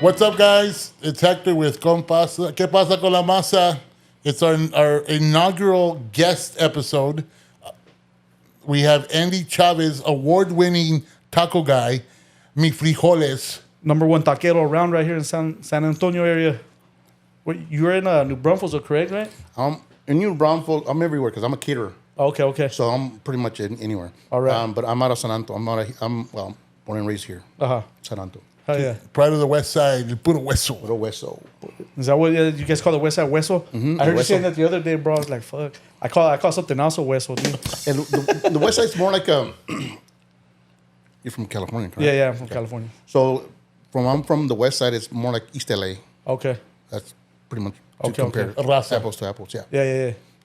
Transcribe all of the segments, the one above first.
What's up, guys? It's Hector with Con Pasa. ¿Qué pasa con la masa? It's our inaugural guest episode. We have Andy Chavez, award-winning taco guy, Mi Frijoles. Number one taquero around right here in San Antonio area. You're in New Braunfels, correct, right? In New Braunfels, I'm everywhere because I'm a caterer. Okay. So I'm pretty much anywhere. All right. But I'm out of San Antonio. I'm born and raised here. San Antonio. Hell yeah. Pride of the West Side, el puro hueso. Puro hueso. Is that what you guys call the West Side Hueso? Mm-hmm. I heard you Hueso. saying that the other day, bro. I was like, fuck. I call something else a Hueso, dude. And the West Side's more like a... You're from California, correct? Yeah, I'm from California. So I'm from the West Side. It's more like East LA. Okay. That's pretty much Okay, to compare Raza. apples to apples. Yeah.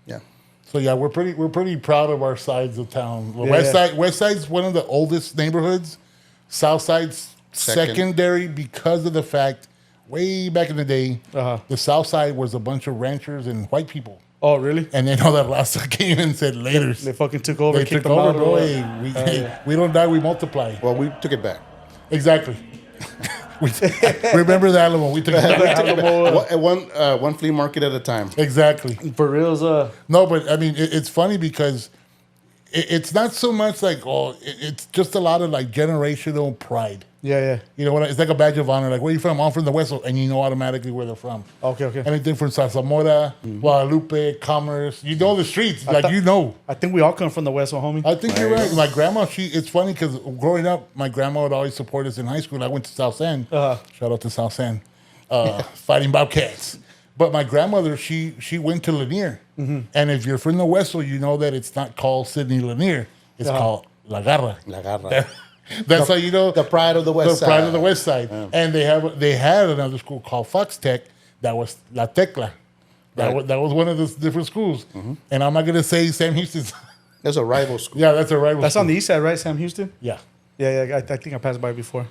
Yeah. So yeah, we're pretty proud of our sides of town. The Yeah. West Side's one of the oldest neighborhoods. South Side's secondary because of the fact, way back in the day, the South Side was a bunch of ranchers and white people. Oh, really? And then all that Raza came and said later. They fucking took over. They kicked took them over, out bro. or Hey, we don't die, we multiply. Well, we took it back. Exactly. Remember the Alamo. We took it back. One flea market at a time. Exactly. For reals, No, but I mean, it's funny because it's not so much like, it's just a lot of like generational pride. yeah. You know what? It's like a badge of honor. Like, where are you from? I'm from the West, and you know automatically where they're from. Okay. Anything from Zamora, Guadalupe, Commerce. You know the streets. You know. I think we all come from the West, homie. I think you're right. My grandma, it's funny because growing up, my grandma would always support us in high school. I went to South End. Shout out to South End. Fighting Bobcats. But my grandmother, she went to Lanier. And if you're from the West, you know that it's not called Sidney Lanier. It's called La Garra. La garra. That's how you know The pride of the West Side. The pride of the West Side. Yeah. And they had another school called Fox Tech that was La Tecla. That was one of the different schools. And I'm not gonna say Sam Houston's. That's a rival school. Yeah, that's a rival. That's school. on the east side, right, Sam Houston? Yeah. Yeah. I think I passed by before.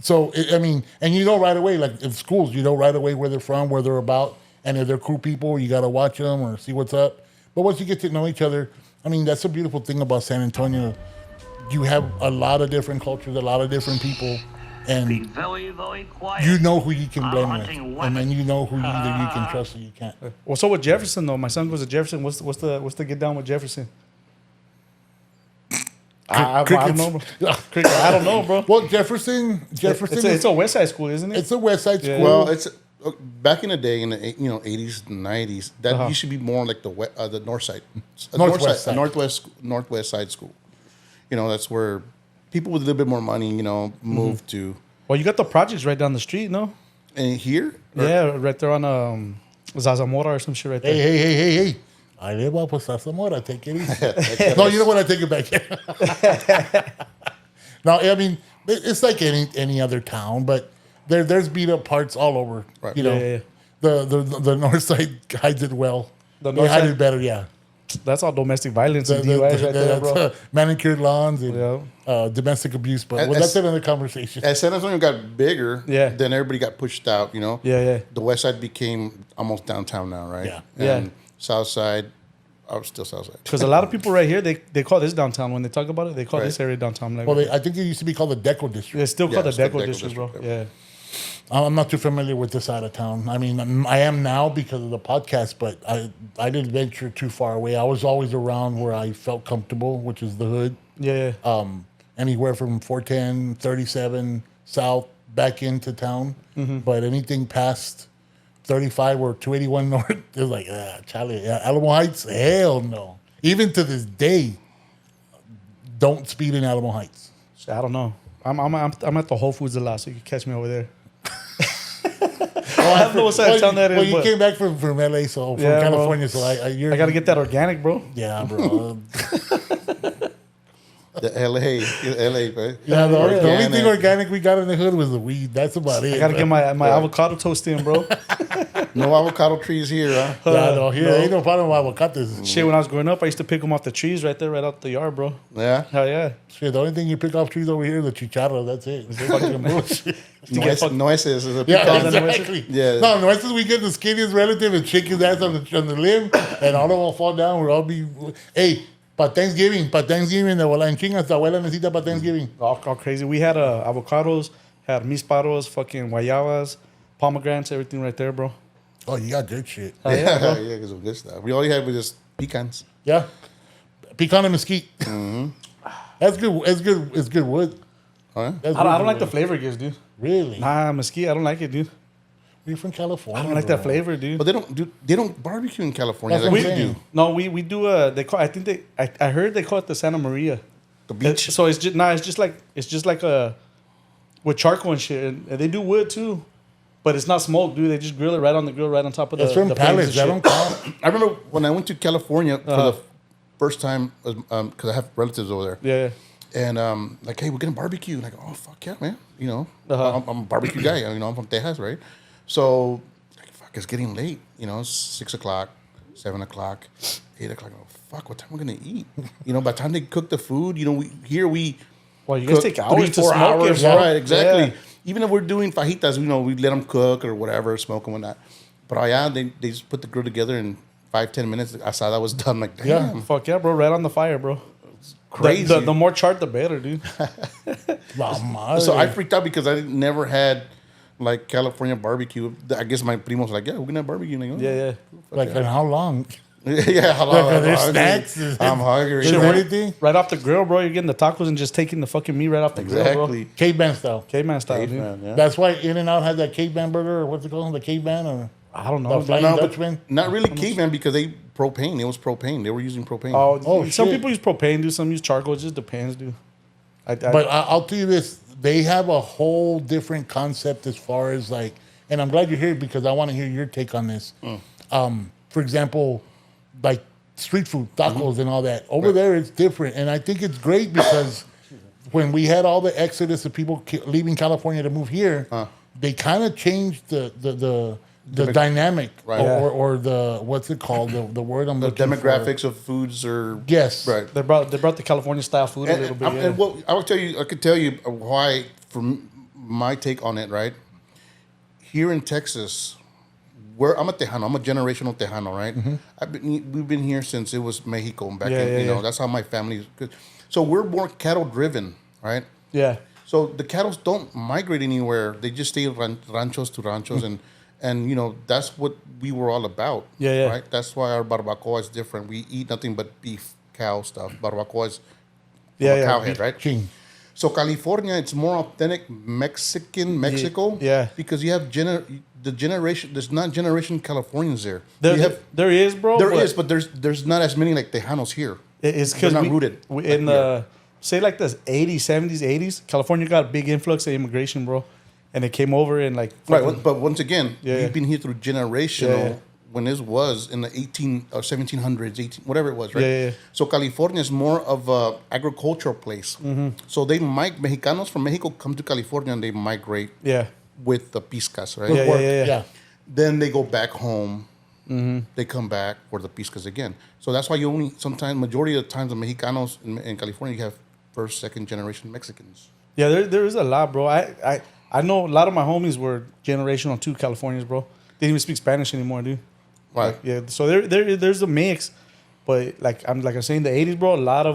So I mean, and you know right away, like in schools, you know right away where they're from, where they're about, and if they're cool people, you got to watch them or see what's up. But once you get to know each other, I mean, that's a beautiful thing about San Antonio. You have a lot of different cultures, a lot of different people, and Very, very quiet. you know who you can blend with, hunting and then you know who either you can trust or you can't. What's up with Jefferson though? My son goes to Jefferson. What's the get down with Jefferson? I don't know, bro. Cricket, I don't know, bro. Well, Jefferson, It's a West Side school, isn't it? it's a West Side school. Well, it's back in the day, in the 80s and 90s, that used to be more like the north side, Northwest side. northwest side school. You know, that's where people with a little bit more money, moved to. Well, you got the projects right down the street, no? And here, Yeah, right there on Zazamora or some shit right there. Hey. I live up with Zamora. Take it easy. No, you know what? I take it back. No, I mean, it's like any other town, but there's beat up parts all over. Right. You know, Yeah. the north side hides it well. The They north hide side- it better, yeah. That's all domestic violence and DUIs right there, bro. Manicured lawns and Yeah. domestic abuse, but As- that's another conversation. as San Antonio got bigger, Yeah. then everybody got pushed out. Yeah. The west side became almost downtown now, right? Yeah. And Yeah. south side, still south side. Because a lot of people right here, they call this downtown. When they talk about it, they call Right. this area downtown. Like, Well, I think it used to be called the Deco District. it's still called Yeah, the it's the Deco Deco District, bro. District, Yeah. I'm not too familiar with this side of town. I mean, I am now because of the podcast, but I didn't venture too far away. I was always around where I felt comfortable, which is the hood. Yeah. Anywhere from 410, 37 south back into town. But anything past 35 or 281 north, it was like, Charlie, Alamo Heights, hell no. Even to this day, don't speed in Alamo Heights. So I don't know. I'm at the Whole Foods a lot, so you can catch me over there. I have no side of town that is. Well, you but came back from LA, so from Yeah, bro. California, so I got to get that organic, bro. Yeah, bro. The LA, right? Yeah, the only Organic. thing organic we got in the hood was the weed. That's about it. I got to get my avocado toast in, bro. No avocado trees here, huh? Yeah, no, here ain't no problem with avocados. Shit, when I was growing up, I used to pick them off the trees right there, right out the yard, bro. Yeah. Hell yeah. Shit, the only thing you pick off trees over here is the chicharro. That's it. It's fucking bullshit. Nueces is a Yeah, pecan. exactly. Yeah. No, noises we get the skinniest relative and shake his ass on the limb, and all of them will fall down. We'll all be, hey, para Thanksgiving, the abuela en chingas, the abuela necesita para Thanksgiving. All crazy. We had avocados, Had misparos, fucking guayabas, pomegranates, everything right there, bro. Oh, you got good shit. Yeah, because of good stuff. We all had was just pecans. Yeah. Pecan and mesquite. Mm-hmm. That's good. It's good wood. Oh, yeah? I don't like the flavor it gives, dude. Really? Nah, mesquite, I don't like it, dude. You're from California. I don't like that flavor, dude. But they don't barbecue in California That's like what I'm we saying. do. No, we do. I heard they call it the Santa Maria. The beach. So it's just like a with charcoal and shit, and they do wood too, but it's not smoked, dude. They just grill it right on the grill, right on top of It's the from pallets. I don't count. I remember when I went to California for the first time, because I have relatives over there. Yeah. And like, hey, we're gonna barbecue. Like, oh fuck yeah, man. You know, I'm a barbecue guy. You know, I'm from Texas, right? So, like, fuck, it's getting late. You know, it's 6 o'clock, 7 o'clock, 8 o'clock. Oh fuck, what time are we gonna eat? You know, by the time they cook the food, you know, we Well, you guys take hours to 3-4 smoke hours, it, bro. right? Exactly. Yeah. Even if we're doing fajitas, you know, we let them cook or whatever, smoke and whatnot. But they just put the grill together in 5-10 minutes. I saw that was done. Like, damn, Yeah. Fuck yeah, bro! Right on the fire, bro. crazy. The more chart, the better, dude. La madre. So I freaked out because I never had like California barbecue. I guess my primo was like, "Yeah, we're gonna have barbecue." And I go, Yeah. Like, and how long? yeah. How long? Like, are there I'm snacks? hungry. I'm hungry. Is there anything? Right off the grill, bro. You're getting the tacos and just taking the fucking meat right off the grill, Exactly. bro. Caveman style. Caveman style, dude. Caveman, yeah. That's why In-N-Out had that caveman burger, or what's it called? The caveman? Or I don't the know. Flying No, but Dutchman? not really caveman because they propane. It was propane. They were using propane. Oh, some shit. people use propane, dude. Some use charcoal. It just depends, dude. But I'll tell you this, they have a whole different concept as far as like, and I'm glad you're here because I want to hear your take on this. For example, like street food, tacos and all that. Over there, it's different. And I think it's great because when we had all the exodus of people leaving California to move here, they kind of changed the dynamic Right. or the, what's it called? The word I'm the looking demographics of foods are Yes. right. They brought the California style food a little bit. Yeah. And what I could tell you why, from my take on it, right? Here in Texas, I'm a Tejano. I'm a generational Tejano, right? We've been here since it was Mexico back in, you know, that's how my family. So we're more cattle driven, right? Yeah. So the cattle don't migrate anywhere. They just stay ranchos to ranchos, and you know that's what we were all about. Yeah. Right. That's why our barbacoa is different. We eat nothing but beef, cow stuff. Barbacoa is cow head, right? King. So California, it's more authentic Mexico. Yeah. Because you have the generation. There's not generation Californians there. There is, bro. But there's not as many like Tejanos here. It's They're because not rooted. In the say like the 80s, 70s, 80s, California got a big influx of immigration, bro, and it came over and like Right, but once again, Yeah. we've been here through generational. Yeah. When this was in the 18 or 1700s, 18 whatever it was, right? Yeah. So California is more of a agricultural place. So Mexicanos from Mexico come to California and they migrate yeah. with the piscas, right? Yeah, Work. yeah. Then they go back home. They come back for the piscas again. So that's why you only sometimes majority of the times the Mexicanos in California you have first, second generation Mexicans. Yeah, there is a lot, bro. I know a lot of my homies were generational too Californians, bro. They didn't even speak Spanish anymore, dude. Right. Yeah, so there's a mix, but like I'm saying, the '80s, bro. A lot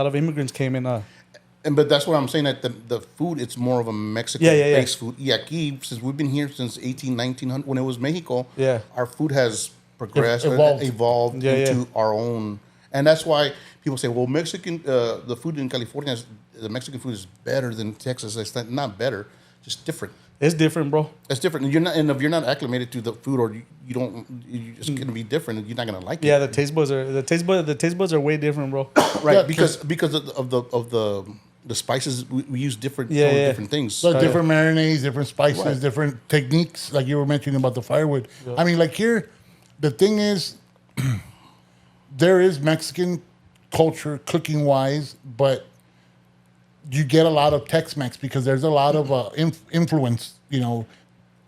of immigrants came in. But that's what I'm saying, that the food, it's more of a Mexican-based food. Y aquí, since we've been here since 1900, when it was Mexico, Yeah. our food has progressed, Evolved. Yeah, into our own. And that's why people say, well, the food in California, the Mexican food is better than Texas. It's not better, just different. It's different, bro. It's different. And if you're not acclimated to the food, or you're just gonna be different, you're not gonna like it. Yeah, the taste buds are way different, bro. Right, Yeah, because of the spices we use different things. So different marinades, different spices, different techniques, like you were mentioning about the firewood. Yeah. I mean, like here, the thing is, there is Mexican culture cooking wise, but you get a lot of Tex-Mex because there's a lot of influence, you know,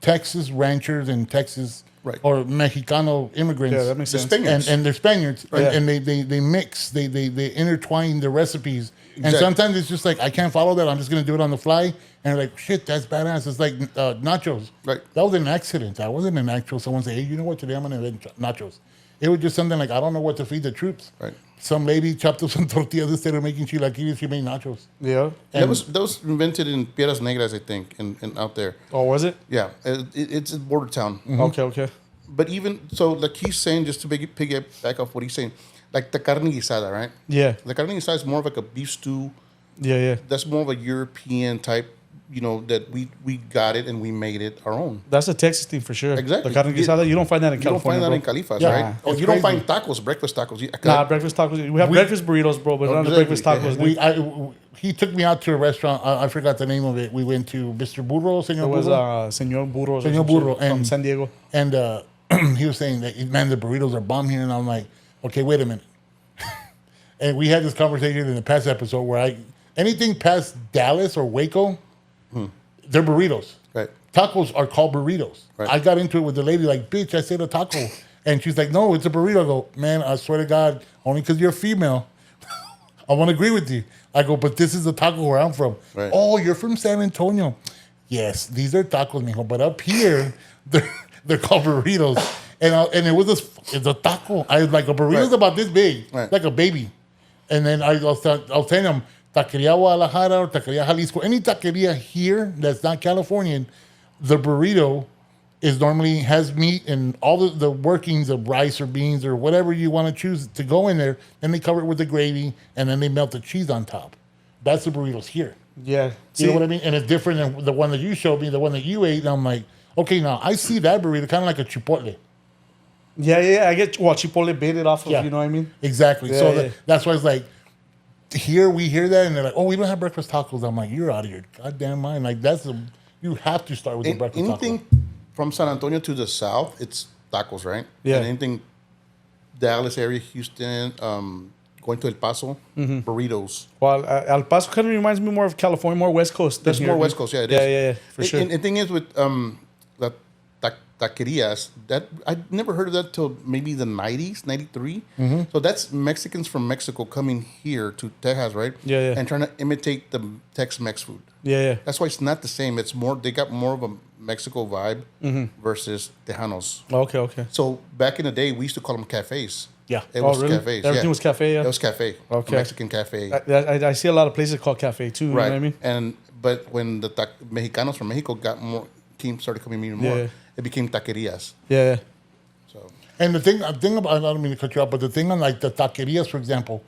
Texas ranchers and Texas or Mexicano immigrants. Yeah, that makes sense. Spaniards. And they're Spaniards, Yeah. and they mix, they intertwine the recipes. And Exactly. sometimes it's just like, I can't follow that. I'm just going to do it on the fly. And like, shit, that's badass. It's like nachos. Right. That was an accident. That wasn't an actual someone say, hey, you know what, today I'm going to invent nachos. It was just something like, I don't know what to feed the troops. Right. some lady chopped up some tortillas instead of making chilaquiles. She made nachos. Yeah. That was invented in Piedras Negras, I think, and out there. Oh, was it? Yeah, it's a border town. Okay. But even so, like he's saying, just to piggyback off what he's saying, like the carne guisada, right? Yeah. The carne guisada is more of like a beef stew. Yeah. That's more of a European type, that we got it and we made it our own. That's a Texas thing for sure. Exactly. The carne guisada, you don't find that in You don't California. find that in Califas, Yeah. right? Oh, It's you don't crazy. find tacos, breakfast tacos. Nah, breakfast tacos. We have breakfast burritos, bro, but not the breakfast Exactly. tacos. He took me out to a restaurant. I forgot the name of it. We went to Mr. Burro, Senor It was Burro. Senor Burros. or Senor some shit Burro, from and- San Diego. And he was saying that, man, the burritos are bomb here. And I'm like, okay, wait a minute. And we had this conversation in the past episode where anything past Dallas or Waco, they're burritos. Right. Tacos are called burritos. Right. I got into it with the lady, like, bitch, I said a taco. And she's like, no, it's a burrito. I go, man, I swear to God, only because you're female, I want to agree with you. I go, but this is the taco where I'm from. Right. Oh, you're from San Antonio. Yes, these are tacos, mijo. But up here, they're called burritos. And it was it's a taco. I was like, a burrito's Right. about this big, Right. like a baby. And then I was telling them, Taqueria Guadalajara or Taqueria Jalisco, any taqueria here that's not Californian, the burrito is normally has meat and all the workings of rice or beans or whatever you want to choose to go in there. Then they cover it with the gravy and then they melt the cheese on top. That's the burritos here. Yeah. You know what I mean? And it's different than the one that you showed me, the one that you ate. And I'm like, okay, now I see that burrito kind of like a chipotle. Yeah. I get Chipotle baited off of, Yeah. you know what I mean? Exactly. Yeah, So yeah. that's why it's like, here we hear that and they're like, oh, we don't have breakfast tacos. I'm like, you're out of your goddamn mind. Like you have to start with the breakfast Anything taco. from San Antonio to the south, it's tacos, right? Yeah. And anything Dallas area, Houston, going to El Paso, burritos. Well, El Paso kind of reminds me more of California, more West Coast. That's than more here. West Coast, yeah, it is. Yeah, for sure. And the thing is with the taquerias, that I never heard of that till maybe the 90s, 93. So that's Mexicans from Mexico coming here to Texas, right? Yeah. And trying to imitate the Tex-Mex food. Yeah. That's why it's not the same. It's more, they got more of a Mexico vibe versus Tejanos. Okay. So back in the day, we used to call them cafes. Yeah. It Oh, was really? cafes. Everything was cafe, yeah? It was cafe. Okay. A Mexican cafe. I see a lot of places called cafe too. You know right. what I mean? But when the Mexicanos from Mexico started coming even more, Yeah. it became taquerias. Yeah. So, and the thing about, I don't mean to cut you off, but the thing on like the taquerias, for example,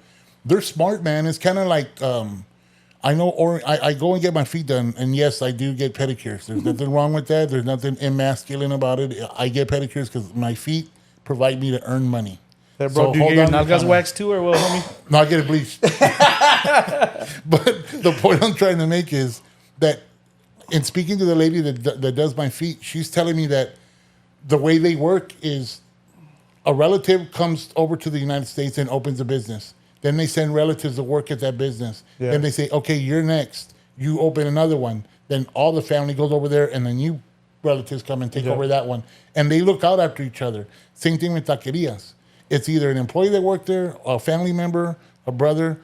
they're smart, man. It's kind of like, I know, or I go and get my feet done, and yes, I do get pedicures. There's nothing wrong with that. There's nothing emasculine about it. I get pedicures because my feet provide me to earn money. Hey, bro, So do you hold get your on to nalgas kinda- waxed too, or what, homie? No, I get it bleached. But the point I'm trying to make is that in speaking to the lady that does my feet, she's telling me that the way they work is a relative comes over to the United States and opens a business. Then they send relatives to work at that business. Yeah. Then they say, okay, you're next. You open another one. Then all the family goes over there and then new relatives come and take Yeah. over that one. And they look out after each other. Same thing with taquerias. It's either an employee that worked there, a family member, a brother.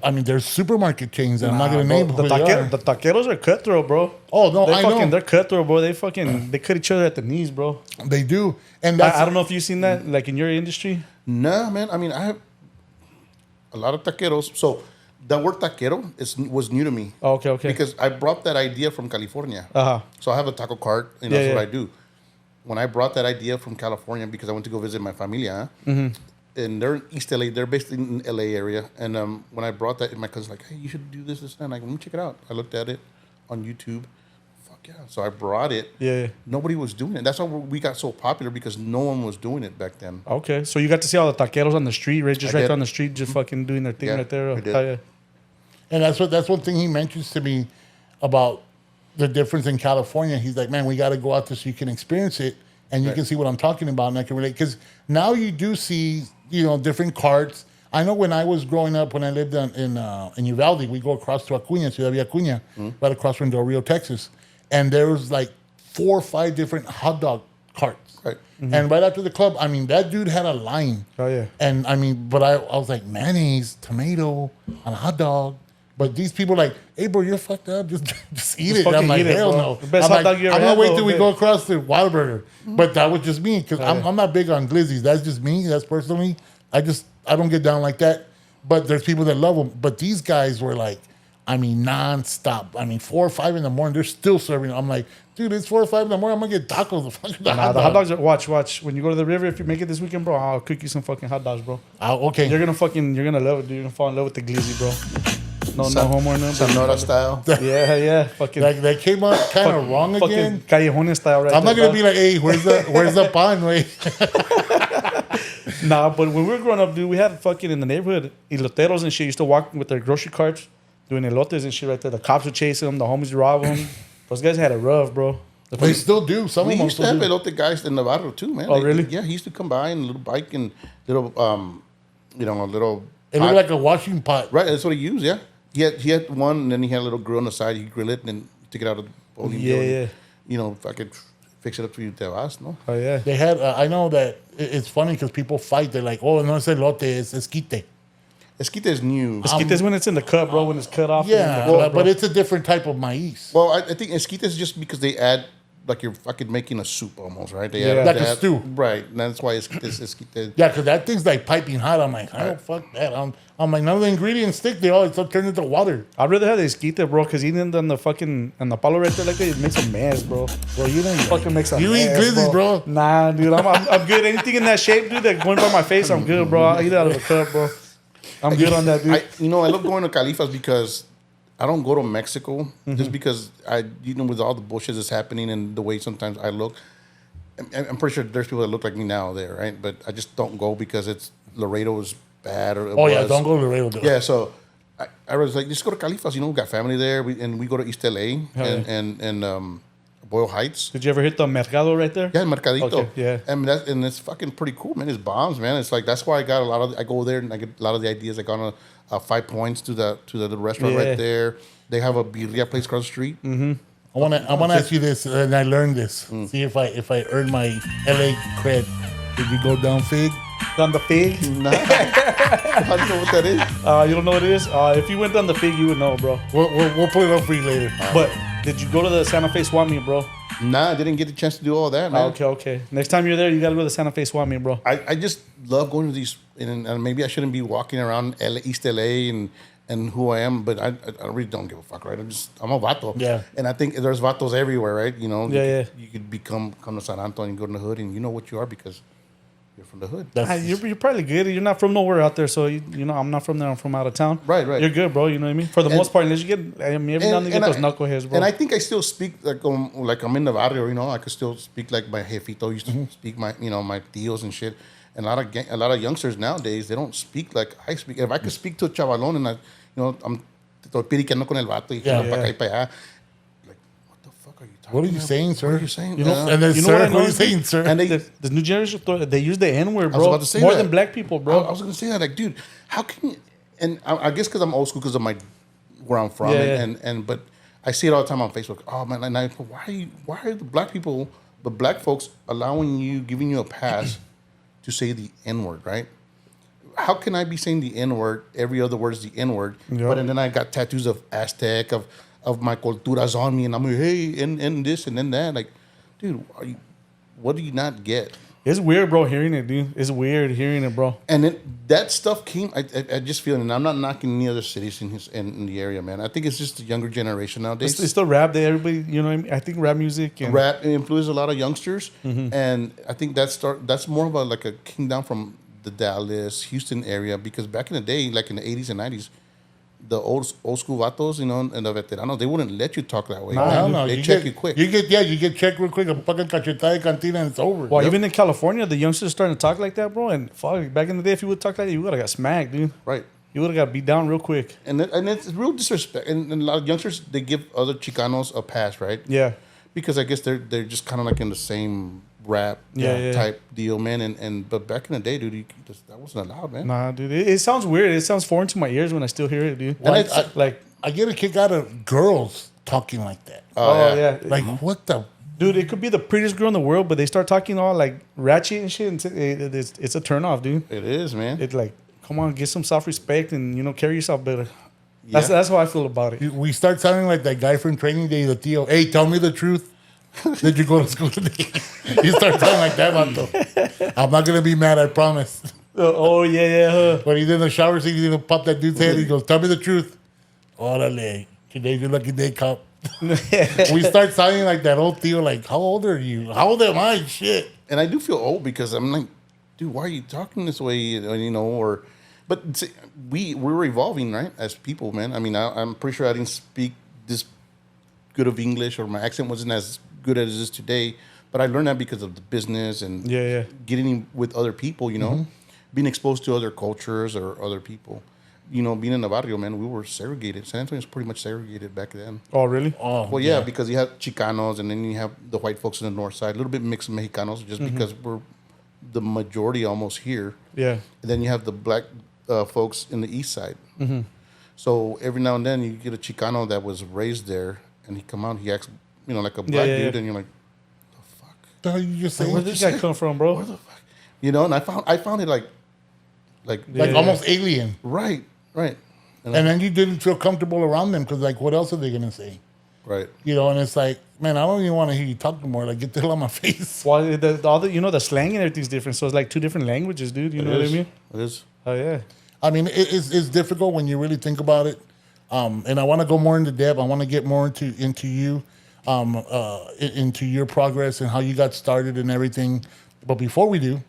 I mean, there's supermarket chains that I'm not going to name The who they are. taqueros are cutthroat, bro. Oh, no, I know. They're cutthroat, bro. They cut each other at the knees, bro. They do. And that's, I don't know if you've seen that, like in your industry. No, man. I mean, I have a lot of taqueros. So the word taquero was new to me. Oh, okay. Because I brought that idea from California. Uh-huh. So I have a taco cart, and Yeah, that's what yeah. I do. When I brought that idea from California, because I went to go visit my familia, and they're in East LA, they're based in LA area. And when I brought that, my cousin's like, hey, you should do this, and I'm like, let me check it out. I looked at it on YouTube. Fuck yeah. So I brought it. Yeah. Nobody was doing it. That's why we got so popular, because no one was doing it back then. Okay. So you got to see all the taqueros on the street, right? Just I right did. there on the street, just fucking doing their thing Yeah, right there. I did. Oh, yeah. and that's one thing he mentions to me about the difference in California. He's like, man, we got to go out there so you can experience it and you Right. can see what I'm talking about and I can relate. Because now you do see, different carts. I know when I was growing up, when I lived in Uvalde, we go across to Acuña, Ciudad Villa Acuña, right across from Del Rio, Texas. And there was like 4 or 5 different hot dog carts. Right. And right after the club, I mean, that dude had a line. Oh, yeah. And I mean, but I was like, mayonnaise, tomato on a hot dog. But these people are like, hey, bro, you're fucked up. Just eat it. And I'm fucking like, eat it, hell bro. no. The best I'm hot like, dog you ever I'm going had, to wait though, till we man. go across to Whataburger. But that was just me because yeah. I'm not big on glizzies. That's just me. That's personally. I don't get down like that. But there's people that love them. But these guys were like, I mean, nonstop. I mean, 4 or 5 in the morning, they're still serving. I'm like, dude, it's 4 or 5 in the morning. I'm gonna get tacos. The fucking The hot dogs are watch. When you go to the river, if you make it this weekend, bro, I'll cook you some fucking hot dogs, bro. Okay. You're gonna love it, dude. You're gonna fall in love with the glizzy, bro. No homo or nothing. Sonora style. Yeah. Fucking Like they came out kind of wrong again. Fucking callejones style, right? I'm not gonna be like, hey, where's the pan, way? Nah, but when we were growing up, dude, we had fucking in the neighborhood eloteros and shit. Used to walk with their grocery carts, doing elotes and shit right there. The cops would chase them. The homies would rob them. Those guys had it rough, bro. They still do. Some We of them used to still have do. elote guys in Navarro too, man. Oh, really? Yeah, he used to come by in a little bike and little, a little. It looked like a washing pot. Right, that's what he used. Yeah, he had one, and then he had a little grill on the side. He grill it and then took it out of the bowl. Yeah. You know, if I could fix it up for you, te vas, no? Oh yeah. They had. I know that it's funny because people fight. They're like, oh, no, it's elote, it's esquite. Esquite is new. Esquite is when it's in the cup, bro. When it's cut off. Yeah, Well, but it's a different type of maíz. Well, I think esquite is just because they add, like you're fucking making a soup almost, right? They Yeah. add, Like they a add- stew. Right, and that's why esquite. Yeah, because that thing's like piping hot. I'm like, I don't fuck that. I'm like, none of the ingredients stick. They all turn into water. I'd rather have the esquite, bro, because eating on the fucking on the palo right there like that, it makes a mess, bro. Well, you don't Fucking makes a You eat mess, glizzies, bro. Nah, dude, I'm good. Anything in that shape, dude, that going by my face, I'm good, bro. I eat it out of a cup, bro. I'm good on that, dude. I love going to Califas because I don't go to Mexico just because with all the bullshit that's happening and the way sometimes I look. I'm pretty sure there's people that look like me now there, right? But I just don't go because it's Laredo is bad or it Oh, yeah, was. don't go to the rail. Yeah, so I was like, just go to Califas. We got family there, and we go to East LA and Boyle Heights. Did you ever hit the mercado right there? Yeah, Mercadito. Okay, yeah. And it's fucking pretty cool, man. It's bombs, man. It's like that's why I got I go there and I get a lot of the ideas. I got on 5 points to the restaurant Yeah. right there. They have a birria place across the street. I wanna ask you this, and I learned this. See if I earn my LA cred. Did you go down Fig? Down the fig? Nah. I don't know what that is. You don't know what it is? If you went down the fig, you would know, bro. We'll put it up for you later. But did you go to the Santa Fe swap meet, bro? Nah, I didn't get the chance to do all that, man. Okay. Next time you're there, you gotta go to the Santa Fe swap meet, bro. I just love going to these, and maybe I shouldn't be walking around East LA and who I am, but I really don't give a fuck, right? I'm a vato. Yeah. And I think there's vatos everywhere, right? You know, Yeah. You could come to San Antonio and go to the hood, and you know what you are because you're from the hood. You're probably good. You're not from nowhere out there, so you know I'm not from there. I'm from out of town. Right. You're good, bro. You know what I mean? For the most part, unless you get, every now and then you get those knuckleheads, bro. And I think I still speak like I'm in the barrio, you know. I could still speak like my jefito used to speak, my tios and shit. And a lot of youngsters nowadays, they don't speak like I speak. If I could speak to a chavalón and I'm piriqueando con el vato y para acá y para allá, like what the fuck are you talking? What are you saying, sir? What are you saying? You know- And then, You know sir, what I what are you noticed? saying, sir? And the new generation, they use the N word, I was bro. about to say More that. than black people, I bro. was gonna say that, like, dude, how can you? And I guess because I'm old school, because of where I'm from, Yeah. but I see it all the time on Facebook. Oh man, and why are the black folks giving you a pass to say the N word, right? How can I be saying the N word? Every other word is the N word, Yep. but and then I got tattoos of Aztec of my culturas on me, and I'm like, hey, and this and then that, like, dude, what do you not get? It's weird, bro, hearing it, dude. It's weird hearing it, bro. And that stuff came. I just feel, and I'm not knocking any other cities in the area, man. I think it's just the younger generation nowadays. It's the rap that everybody, you know what I mean? I think rap music and Rap influences a lot of youngsters, and I think that's more about like a came down from the Dallas, Houston area, because back in the day, like in the 80s and 90s, the old school vatos, and the veteranos, they wouldn't let you talk that way. No, hell no. They check you quick. You get checked real quick. A fucking cachetada de cantina and it's over. Well, even in California, the youngsters starting to talk like that, bro. And fuck, back in the day, if you would talk like that, you would have got smacked, dude. Right. You would have got beat down real quick. And it's real disrespect. And a lot of youngsters, they give other Chicanos a pass, right? Yeah. Because I guess they're just kind of like in the same rap Yeah. type deal, man. But back in the day, dude, that wasn't allowed, man. Nah, dude. It sounds weird. It sounds foreign to my ears when I still hear it, dude. Well, Like, I get a kick out of girls talking like that. oh, yeah. Like, what the? Dude, it could be the prettiest girl in the world, but they start talking all like ratchet and shit. And it's a turnoff, dude. It is, man. It's like, come on, get some self-respect and, carry yourself better. Yeah. That's how I feel about it. We start sounding like that guy from Training Day, the Theo. Hey, tell me the truth. Did you go to school today? You start sounding like that, vato. I'm not going to be mad, I promise. Oh, yeah. When he's in the shower, he's gonna pop that dude's head. He goes, "Tell me the truth." Orale, today's your lucky day, cop. We start sounding like that old Theo. Like, how old are you? How old am I? Shit. And I do feel old because I'm like, dude, why are you talking this way? You know, or, but see, we're evolving, right, as people, man. I mean, I'm pretty sure I didn't speak this good of English, or my accent wasn't as good as it is today. But I learned that because of the business and getting with other people, you know, being exposed to other cultures or other people. You know, being in the barrio, man, we were segregated. San Antonio was pretty much segregated back then. Oh, really? Oh, Well, yeah, because you have Chicanos, and then you have the white folks in the north side, a little bit mixed Mexicanos, just because we're the majority almost here. Yeah. And then you have the black folks in the east side. So every now and then you get a Chicano that was raised there, and he come out, he acts, you know, like a black dude, and you're like, the fuck? The hell you just saying? Where did this guy come from, bro? Where the fuck? You know, and I found it like almost alien. Right. And then you didn't feel comfortable around them because, like, what else are they gonna say? Right. You know, and it's like, man, I don't even want to hear you talk no more. Like, get the hell out of my face. Well, all the, you know, the slang and everything's different. So it's like two different languages, dude. You know what I mean? It is. Oh, yeah. I mean, it's difficult when you really think about it. And I want to go more into depth. I want to get more into you, into your progress and how you got started and everything. But before we do,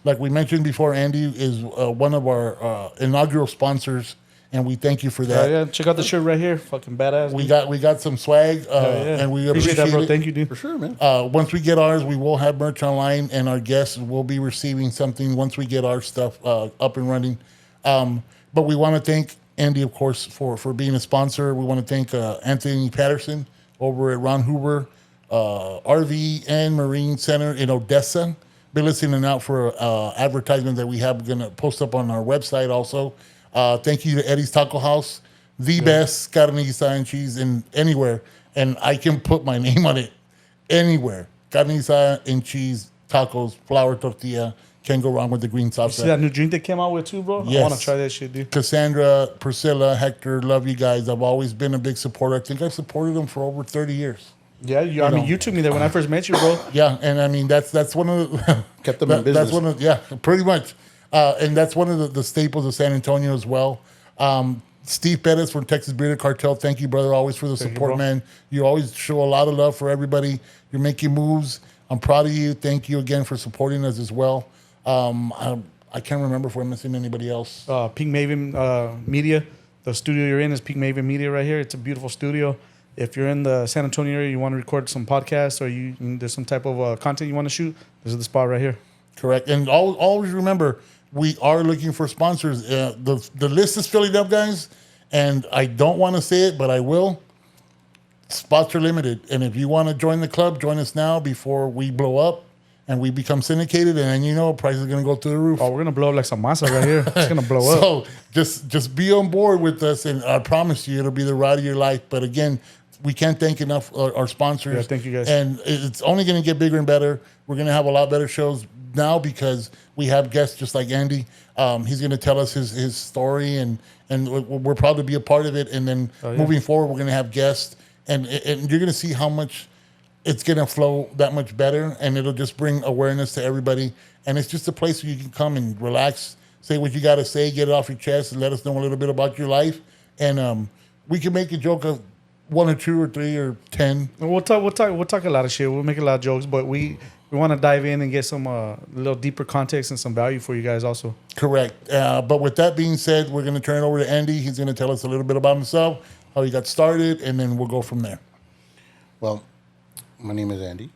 like we mentioned before, Andy is one of our inaugural sponsors, and we thank you for that. Yeah, check out the shirt right here. Fucking badass. We got some swag, and we appreciate that, bro. it. Thank you, dude. For sure, man. Once we get ours, we will have merch online, and our guests will be receiving something once we get our stuff up and running. But we want to thank Andy, of course, for being a sponsor. We want to thank Anthony Patterson over at Ron Hoover RV and Marine Center in Odessa. Been listening out for advertisement that we have going to post up on our website also. Thank you to Eddie's Taco House, the best carne guisada and cheese in anywhere. And I can put my name on it anywhere. Carne guisada and cheese, tacos, flour tortilla. Can't go wrong with the green salsa. See that new drink they came out with too, bro? Yes. I want to try that shit, dude. Cassandra, Priscilla, Hector, love you guys. I've always been a big supporter. I think I've supported them for over 30 years. Yeah, I mean, you took me there when I first met you, bro. Yeah, and I mean that's one of the Kept them in business. That's one of pretty much, and that's one of the staples of San Antonio as well. Steve Pettis from Texas Bearded Cartel, thank you, brother, always for the support, you, man. You always show a lot of love for everybody. You're making moves. I'm proud of you. Thank you again for supporting us as well. I can't remember if we're missing anybody else. Pink Maven Media. The studio you're in is Pink Maven Media right here. It's a beautiful studio. If you're in the San Antonio area, you want to record some podcasts or there's some type of content you want to shoot, this is the spot right here. Correct. And always remember, we are looking for sponsors. The list is filling up, guys, and I don't want to say it, but I will. Spots are limited. And if you want to join the club, join us now before we blow up and we become syndicated, and then price is going to go through the roof. Oh, we're going to blow up like some Masa right here. It's going to blow up. So just be on board with us, and I promise you it'll be the ride of your life. But again, we can't thank enough our sponsors. Yeah, thank you guys. And it's only going to get bigger and better. We're going to have a lot better shows now because we have guests just like Andy. He's going to tell us his story, and we're proud to be a part of it. And then moving forward, we're going to have guests, and you're going to see how much it's going to flow that much better, and it'll just bring awareness to everybody. And it's just a place where you can come and relax, say what you got to say, get it off your chest, and let us know a little bit about your life. And we can make a joke of 1 or 2 or 3 or 10. We'll talk a lot of shit. We'll make a lot of jokes, but we want to dive in and get some little deeper context and some value for you guys also. Correct. But with that being said, we're going to turn it over to Andy. He's going to tell us a little bit about himself, how he got started, and then we'll go from there. Well, my name is Andy.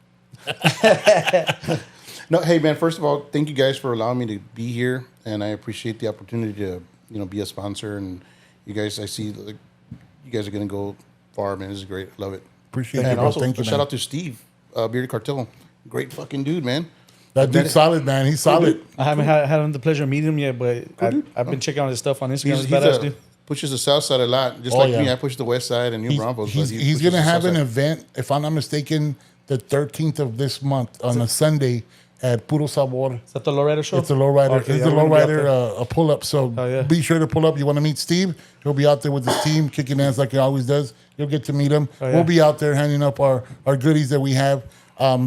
No, hey man. First of all, thank you guys for allowing me to be here, and I appreciate the opportunity to be a sponsor. And you guys, I see you guys are going to go far, man. This is great. Love it. Appreciate it, And bro. also, Thank you, shout man. out to Steve, Bearded Cartel. Great fucking dude, man. That dude's solid, man. He's solid. I haven't had the pleasure of meeting him yet, but I've been checking out his stuff on Instagram. He's badass, dude. Pushes the south side a lot, just me. I push the west side and New Braunfels. He's going to have an event, if I'm not mistaken, the 13th of this month on a Sunday at Puro Sabor. Is that the lowrider show? It's a lowrider. Okay, it's yeah, a lowrider, a pull-up. So be sure to pull up. You want to meet Steve? He'll be out there with his team, kicking ass like he always does. You'll get to meet him. We'll be out there handing up our goodies that we have.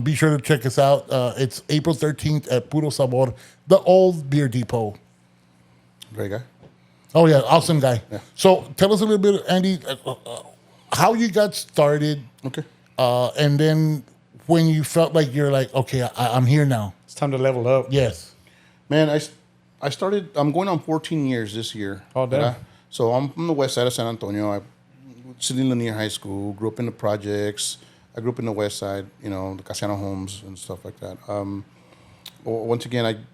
Be sure to check us out. It's April 13th at Puro Sabor, the old beer depot Great guy. Oh yeah, awesome guy. Yeah. So tell us a little bit, Andy, how you got started. Okay. And then when you felt like you're like, okay, I'm here now. It's time to level up. Yes. Man, I started. I'm going on 14 years this year. Oh damn. So I'm from the west side of San Antonio. I sitting in Lanier High School. Grew up in the projects. I grew up in the west side. You know, the Casiano homes and stuff like that. Once again,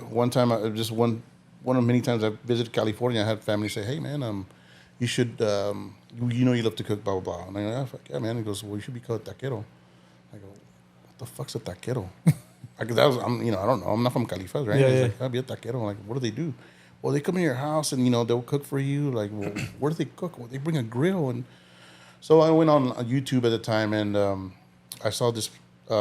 one time one of many times I visited California. I had family say, "Hey man, you should you know you love to cook, blah blah blah." And I go, "Yeah, fuck yeah, man." He goes, "Well, you should be called taquero." I go, "What the fuck's a taquero?" I don't know. I'm not from Califas, right? Yeah, He's yeah. like, "I'll be a taquero." I'm like, what do they do? Well, they come in your house and they'll cook for you. Like, well, where do they cook? Well, they bring a grill. And so I went on YouTube at the time and I saw this. It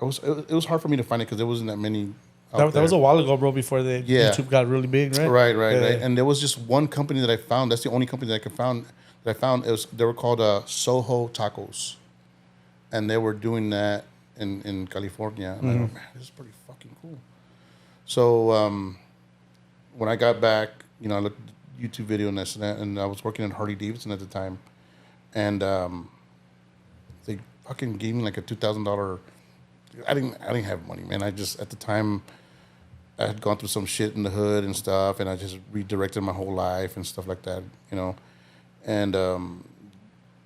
was hard for me to find it because there wasn't that many. That was a while ago, bro. Before YouTube got really big, right? Right. And there was just one company that I found. That's the only company that I found. They were called Soho Tacos, and they were doing that in California. And I go, man, this is pretty fucking cool. So when I got back, I looked at the YouTube video and I was working at Harley Davidson at the time, and they fucking gave me like a $2,000. I didn't have money, man. At the time, I had gone through some shit in the hood and stuff, and I just redirected my whole life and stuff like that, And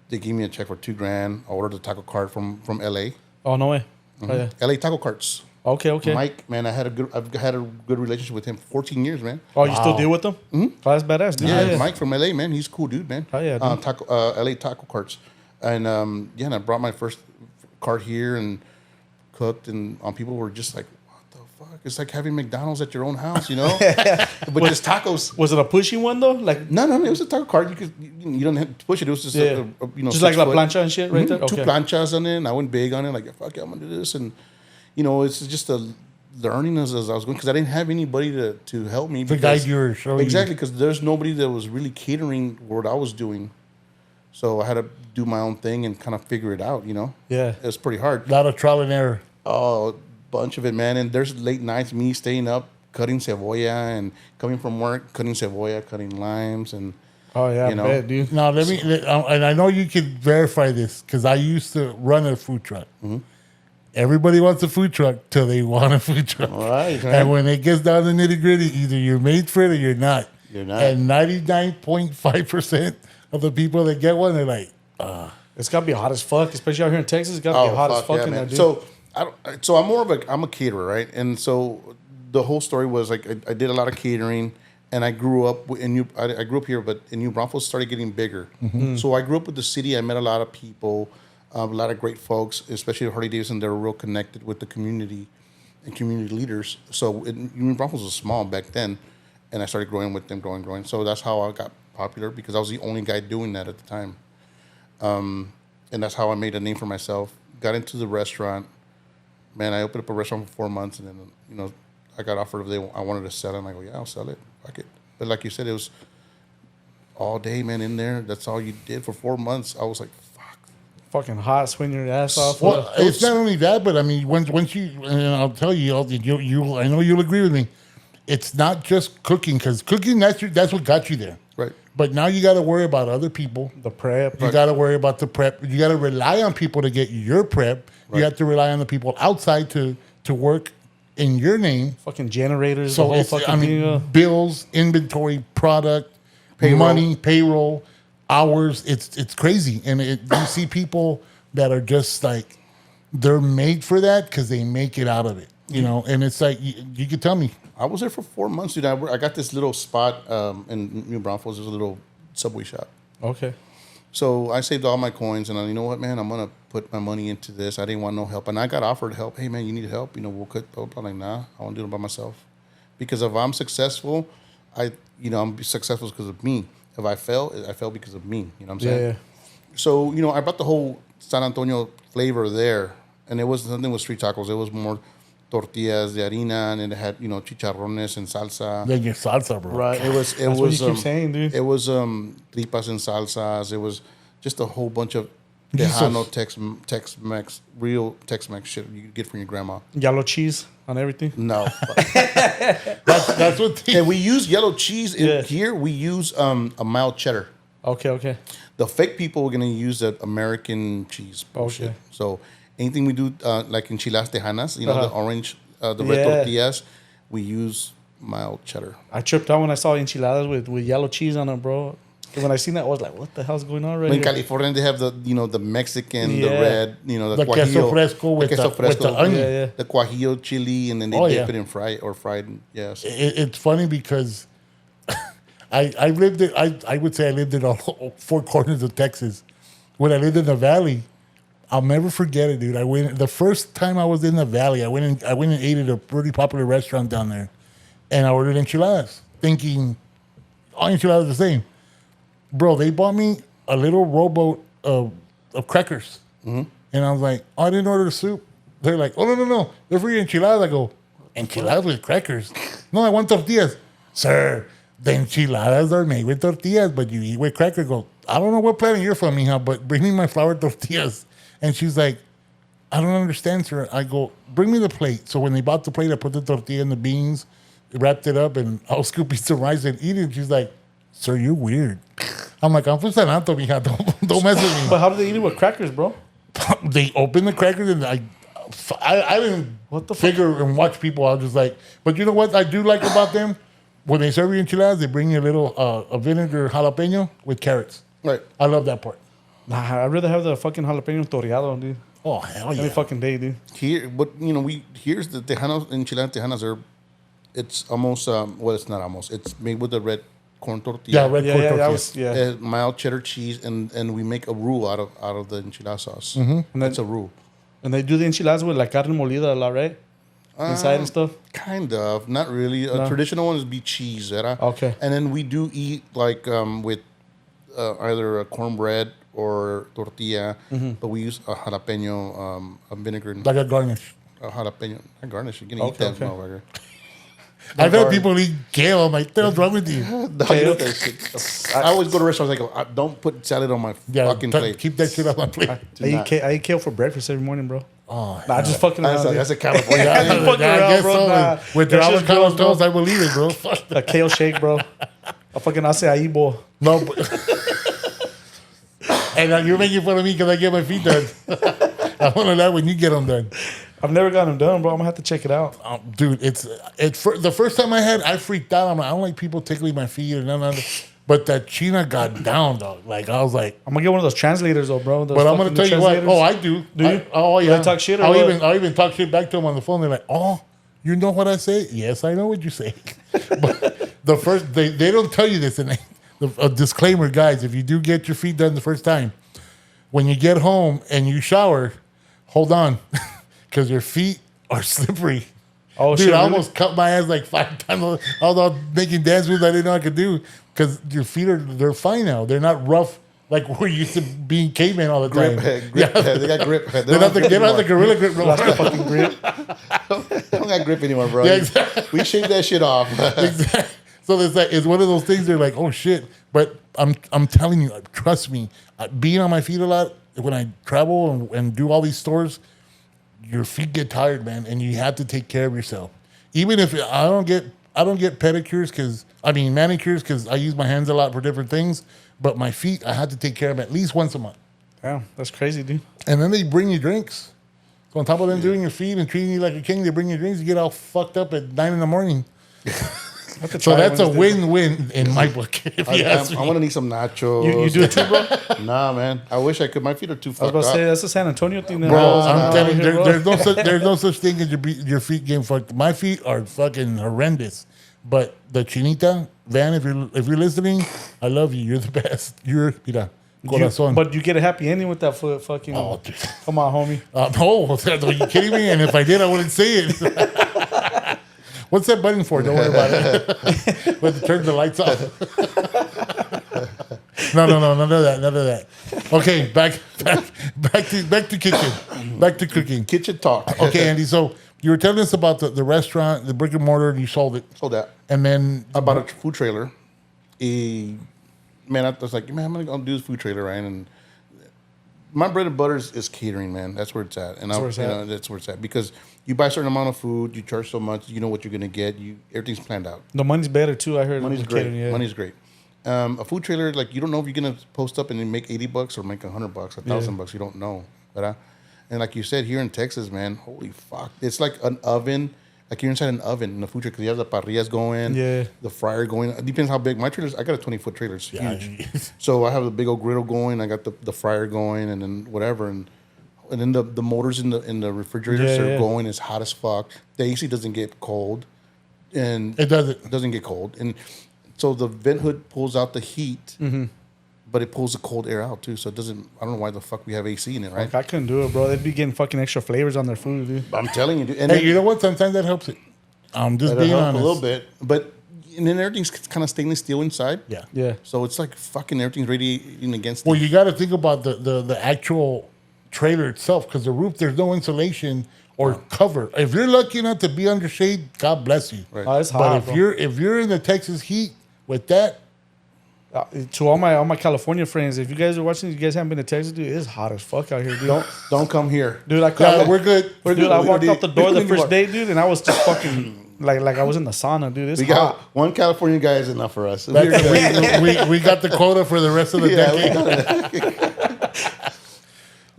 they gave me a check for $2,000. I ordered a taco cart from LA. Oh no way. Mm-hmm. Oh, yeah. LA taco carts. Okay. Mike, man, I've had a good relationship with him for 14 years, man. Oh, you still deal with them? Mm-hmm. Oh, that's badass, dude. Yeah, Mike from LA, man. He's a cool dude, man. Oh yeah. LA taco carts, and and I brought my first cart here and cooked, and people were just like, fuck, it's like having McDonald's at your own house, but just tacos. Was it a pushy one though? Like no, it was a taco cart. You don't have to push it. It was just just like la plancha and shit, right there. Two planchas on it. And I went big on it. Like fuck yeah, I'm gonna do this, and it's just a learning as I was going because I didn't have anybody to help me. To guide you or show you. Exactly, because there's nobody that was really catering what I was doing. So I had to do my own thing and kind of figure it out, Yeah. It was pretty hard. A lot of trial and error. Oh, a bunch of it, man. And there's late nights, me staying up, cutting cebolla and coming from work, cutting cebolla, cutting limes. And oh, yeah, I bet, dude. Now, and I know you can verify this because I used to run a food truck. Mm-hmm. Everybody wants a food truck till they want a food truck. All right. And when it gets down to nitty gritty, either you're made for it or you're not. You're not. And 99.5% of the people that get one, they're like, It's got to be hot as fuck, especially out here in Texas. It's got to be hot as fuck in there, dude. So I'm a caterer, right? And so the whole story was like I did a lot of catering, and I grew up I grew up here, but in New Braunfels started getting bigger. Mm-hmm. So I grew up with the city. I met a lot of people, a lot of great folks, especially at Harley Davidson. They were real connected with the community and community leaders. So New Braunfels was small back then, and I started growing with them, growing. So that's how I got popular because I was the only guy doing that at the time. And that's how I made a name for myself. Got into the restaurant. Man, I opened up a restaurant for 4 months, and then I got offered if I wanted to sell it. And I go, yeah, I'll sell it. Fuck it. But like you said, it was all day, man, in there. That's all you did for 4 months. I was like, fuck. Fucking hot, swinging your ass off. Well, it's not only that, but I mean, once you, and I'll tell you, I know you'll agree with me. It's not just cooking because cooking that's what got you there. Right. But now you got to worry about other people. The prep. You got to worry about the prep. You got to rely on people to get your prep. Right. You have to rely on the people outside to work in your name. Fucking generators. So the whole fucking thing, bills, inventory, product, money, payroll, hours. It's crazy, and you see people that are just like they're made for that because they make it out of it. And it's like you could tell me. I was there for 4 months, dude. I got this little spot in New Braunfels. There's a little Subway shop. Okay. So I saved all my coins, and you know what, man? I'm gonna put my money into this. I didn't want no help, and I got offered help. Hey, man, you need help? We'll cook. I'm like, nah, I want to do it by myself. Because if I'm successful, I'm successful because of me. If I fail because of me. You know what I'm saying? Yeah. So I brought the whole San Antonio flavor there, and it wasn't something with street tacos. It was more tortillas de harina, and it had chicharrones and salsa. Then your salsa, bro. Right. That's what you keep saying, dude. It was tripas and salsas. It was just a whole bunch of Tejano Tex-Mex, real Tex-Mex shit you get from your grandma. Yellow cheese on everything. No. That's what they... And we use yellow cheese in here. We use a mild cheddar. Okay. The fake people are going to use that American cheese bullshit. Okay. So anything we do, like enchiladas tejanas, you know, the orange, the red tortillas, we use mild cheddar. I tripped out when I saw enchiladas with yellow cheese on them, bro. And when I seen that, I was like, "What the hell's going on right In here?" California, they have the Mexican, the red, the queso guajillo, fresco with the onion, the guajillo chili, and then they dip it in fried. Yes, it's funny because I lived it. I would say I lived in all four corners of Texas. When I lived in the Valley, I'll never forget it, dude. I went the first time I was in the Valley. I went and ate at a pretty popular restaurant down there, and I ordered enchiladas, thinking all enchiladas are the same. Bro, they bought me a little rowboat of crackers. Mm-hmm. And I was like, oh, I didn't order the soup. They're like, oh, no. They're for your enchiladas. I go, enchiladas with crackers? No, I want tortillas. Sir, the enchiladas are made with tortillas, but you eat with crackers. I go, I don't know what planet you're from, mija, but bring me my flour tortillas. And she's like, I don't understand, sir. I go, bring me the plate. So when they bought the plate, I put the tortilla and the beans, wrapped it up, and I'll scoop me some rice and eat it. And she's like, sir, you're weird. I'm like, I'm from San Antonio, mija. Don't mess with me. But how do they eat it with crackers, bro? They open the crackers and I didn't figure and watch people. I was just like, but you know what I do like about them? When they serve you enchiladas, they bring you a little a vinegar jalapeno with carrots. right. I love that part. Nah, I'd rather have the fucking jalapeno toreado, dude. Oh, hell yeah. Every fucking day, dude. Here, but here's the tejanos, enchiladas tejanas are. It's almost it's not almost. It's made with the red corn tortilla. Yeah, red corn Yeah. tortilla. Mild cheddar cheese, and we make a roux out of the enchilada sauce. Mm-hmm. And that's a roux. And they do the enchiladas with like carne molida a lot, right? Inside and stuff. Kind of, not really. A traditional one is be cheese, right? Okay. And then we do eat like with either a cornbread or tortilla, but we use a jalapeno vinegar. Like a garnish. A jalapeno, not garnish. You're gonna eat that motherfucker. I've had people eat kale. I'm like, what's wrong with you? I always go to restaurants. I go, don't put salad on my fucking plate. Keep that shit off my plate. I eat kale for breakfast every morning, bro. Oh, I just fucking around. That's a California. I guess bro. So. Nah. With your avocado toast, I believe it, bro. A kale shake, bro. A fucking acai bowl. No, but and you're making fun of me because I get my feet done. I want to know when you get them done. I've never gotten them done, bro. I'm gonna have to check it out. Dude, it's the first time I freaked out. I'm like, I don't like people tickling my feet or nothing. But that China got down, dog. Like I was like, I'm gonna get one of those translators, though, bro. But I'm gonna tell you what. Oh, I do. Do you? Oh yeah. I talk shit. Or I'll even talk shit back to them on the phone. They're like, oh, you know what I say? Yes, I know what you say. But the first they don't tell you this, and a disclaimer, guys. If you do get your feet done the first time, when you get home and you shower, hold on. Because your feet are slippery. Oh, dude, shit, I really? almost cut my ass like 5 times. I was all making dance moves I didn't know I could do. Because your feet they're fine now. They're not rough like we're used to being cavemen all the time. Grip head. They got grip head. They don't have the gorilla grip no more. That's the fucking grip. They don't got grip anymore, bro. Yeah, exactly. We shaved that shit off. Exactly. So it's one of those things. They're like, oh shit. But I'm telling you, trust me. Being on my feet a lot when I travel and do all these stores. Your feet get tired, man, and you have to take care of yourself. Even if I don't get pedicures manicures because I use my hands a lot for different things. But my feet, I have to take care of at least once a month. Damn, that's crazy, dude. And then they bring you drinks. So on top of them doing your feet and treating you like a king, they bring you drinks. You get all fucked up at 9 a.m. So that's a win-win in my book. If you ask me. I want to need some nachos. You do it too, bro? Nah, man. I wish I could. My feet are too I was fucked about to up. say, that's a San Antonio thing. Bro, I'm telling you, there's no such thing as your feet getting fucked. My feet are fucking horrendous. But the Chinita, Van, if you're listening, I love you. You're the best. You're, mira, corazón. But you get a happy ending with that foot fucking... Oh, dude. Come on, homie. No, are you kidding me? And if I did, I wouldn't say it. What's that button for? Don't worry about it. But turn the lights off. No, none of that. Okay, back to kitchen. Back to cooking. Kitchen talk. Okay, Andy. So you were telling us about the restaurant, the brick and mortar, and you sold it. Sold that. And then I bought a food trailer. I was like, man, I'm gonna do this food trailer, right? And my bread and butter is catering, man. That's where it's at, and that's where it's at because you buy a certain amount of food, you charge so much, you know what you're gonna get. Everything's planned out. The money's better too. I heard money's great. Catering, yeah. Money's great. A food trailer, like you don't know if you're gonna post up and then make $80 or make $100, $1,000. You don't know, right? And like you said, here in Texas, man, holy fuck, it's like an oven. Like you're inside an oven in the food trailer because you have the parrillas going, the fryer going. It depends how big. My trailers, I got a 20-foot trailer. It's huge. So I have the big old griddle going. I got the fryer going, and then whatever, and then the motors in the refrigerators are going. It's hot as fuck. The AC doesn't get cold, and it doesn't. It doesn't get cold, and so the vent hood pulls out the heat. But it pulls the cold air out too, so it doesn't. I don't know why the fuck we have AC in it, right? Like, I couldn't do it, bro. They'd be getting fucking extra flavors on their food, dude. I'm telling you, dude. And hey, you know what? Sometimes that helps it. Just being honest, a little bit, but and then everything's kind of stainless steel inside. Yeah. So it's like fucking everything's radiating against. Well, you got to think about the actual trailer itself because the roof there's no insulation or cover. If you're lucky enough to be under shade, God bless you. Right. Oh, it's hot, but if you're in the Texas heat with that. To all my California friends, if you guys are watching, you guys haven't been to Texas, dude. It's hot as fuck out here, dude. Don't come here, dude. We're good. I walked out the door the first day, dude, and I was just fucking like I was in the sauna, dude. It's hot. One California guy is enough for us. We got the quota for the rest of the decade.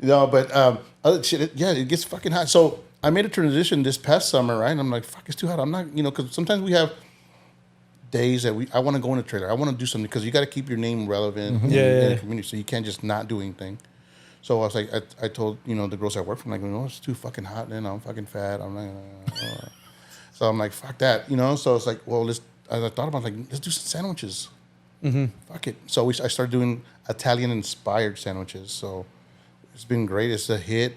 No, but other shit. It gets fucking hot. So I made a transition this past summer, right? And I'm like, fuck, it's too hot. I'm not, because sometimes we have days that I want to go in a trailer. I want to do something because you got to keep your name relevant in the community. So you can't just not do anything. So I was like, I told the girls I work for, I'm like, it's too fucking hot. Then I'm fucking fat. I'm like, so I'm like, fuck that, So it's like, well, I thought about let's do some sandwiches. Fuck it. So I started doing Italian inspired sandwiches. So it's been great. It's a hit,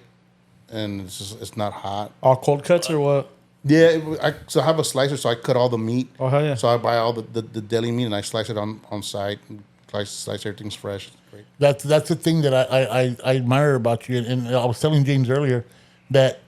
and it's not hot. All cold cuts or what? Yeah, so I have a slicer, so I cut all the meat. Oh, hell yeah. So I buy all the deli meat, and I slice it on site. And slice everything's fresh. It's great. That's the thing that I admire about you. And I was telling James earlier that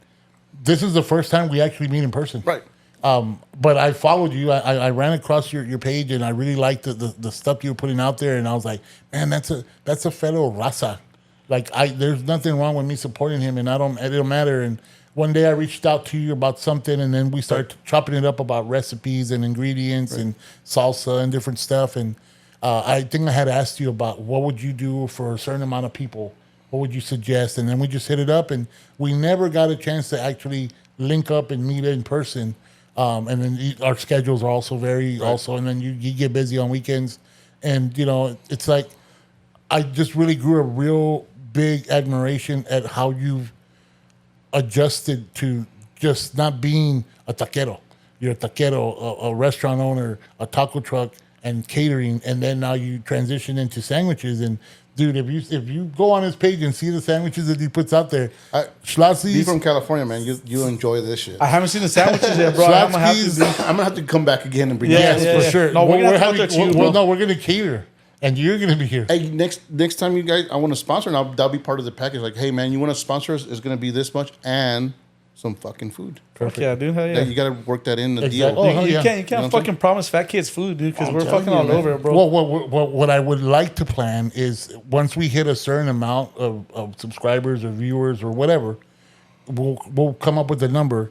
this is the first time we actually meet in person. Right. But I followed you. I ran across your page, and I really liked the stuff you were putting out there. And I was like, man, that's a fellow raza. There's nothing wrong with me supporting him, and it don't matter. And one day I reached out to you about something, and then we started chopping it up about recipes and ingredients and salsa and different stuff. And I think I had asked you about what would you do for a certain amount of people? What would you suggest? And then we just hit it up, and we never got a chance to actually link up and meet in person. And then our schedules are also and then you get busy on weekends. And, it's like I just really grew a real big admiration at how you've adjusted to just not being a taquero. You're a taquero, a restaurant owner, a taco truck, and catering, and then now you transition into sandwiches. And dude, if you go on his page and see the sandwiches that he puts out there, be from California, man. You enjoy this shit. I haven't seen the sandwiches yet, bro. I'm gonna have to come back again and bring. For sure. No, we're gonna cater. And you're going to be here. Hey, next time you guys, I want to sponsor, and that'll be part of the package. Like, hey, man, you want to sponsor us? It's going to be this much and some fucking food. Perfect. Yeah, dude. Hell yeah. You got to work that in the deal. Oh, you can't fucking promise fat kids food, dude, because we're fucking all over it, bro. Well, what I would like to plan is once we hit a certain amount of subscribers or viewers or whatever, we'll come up with a number.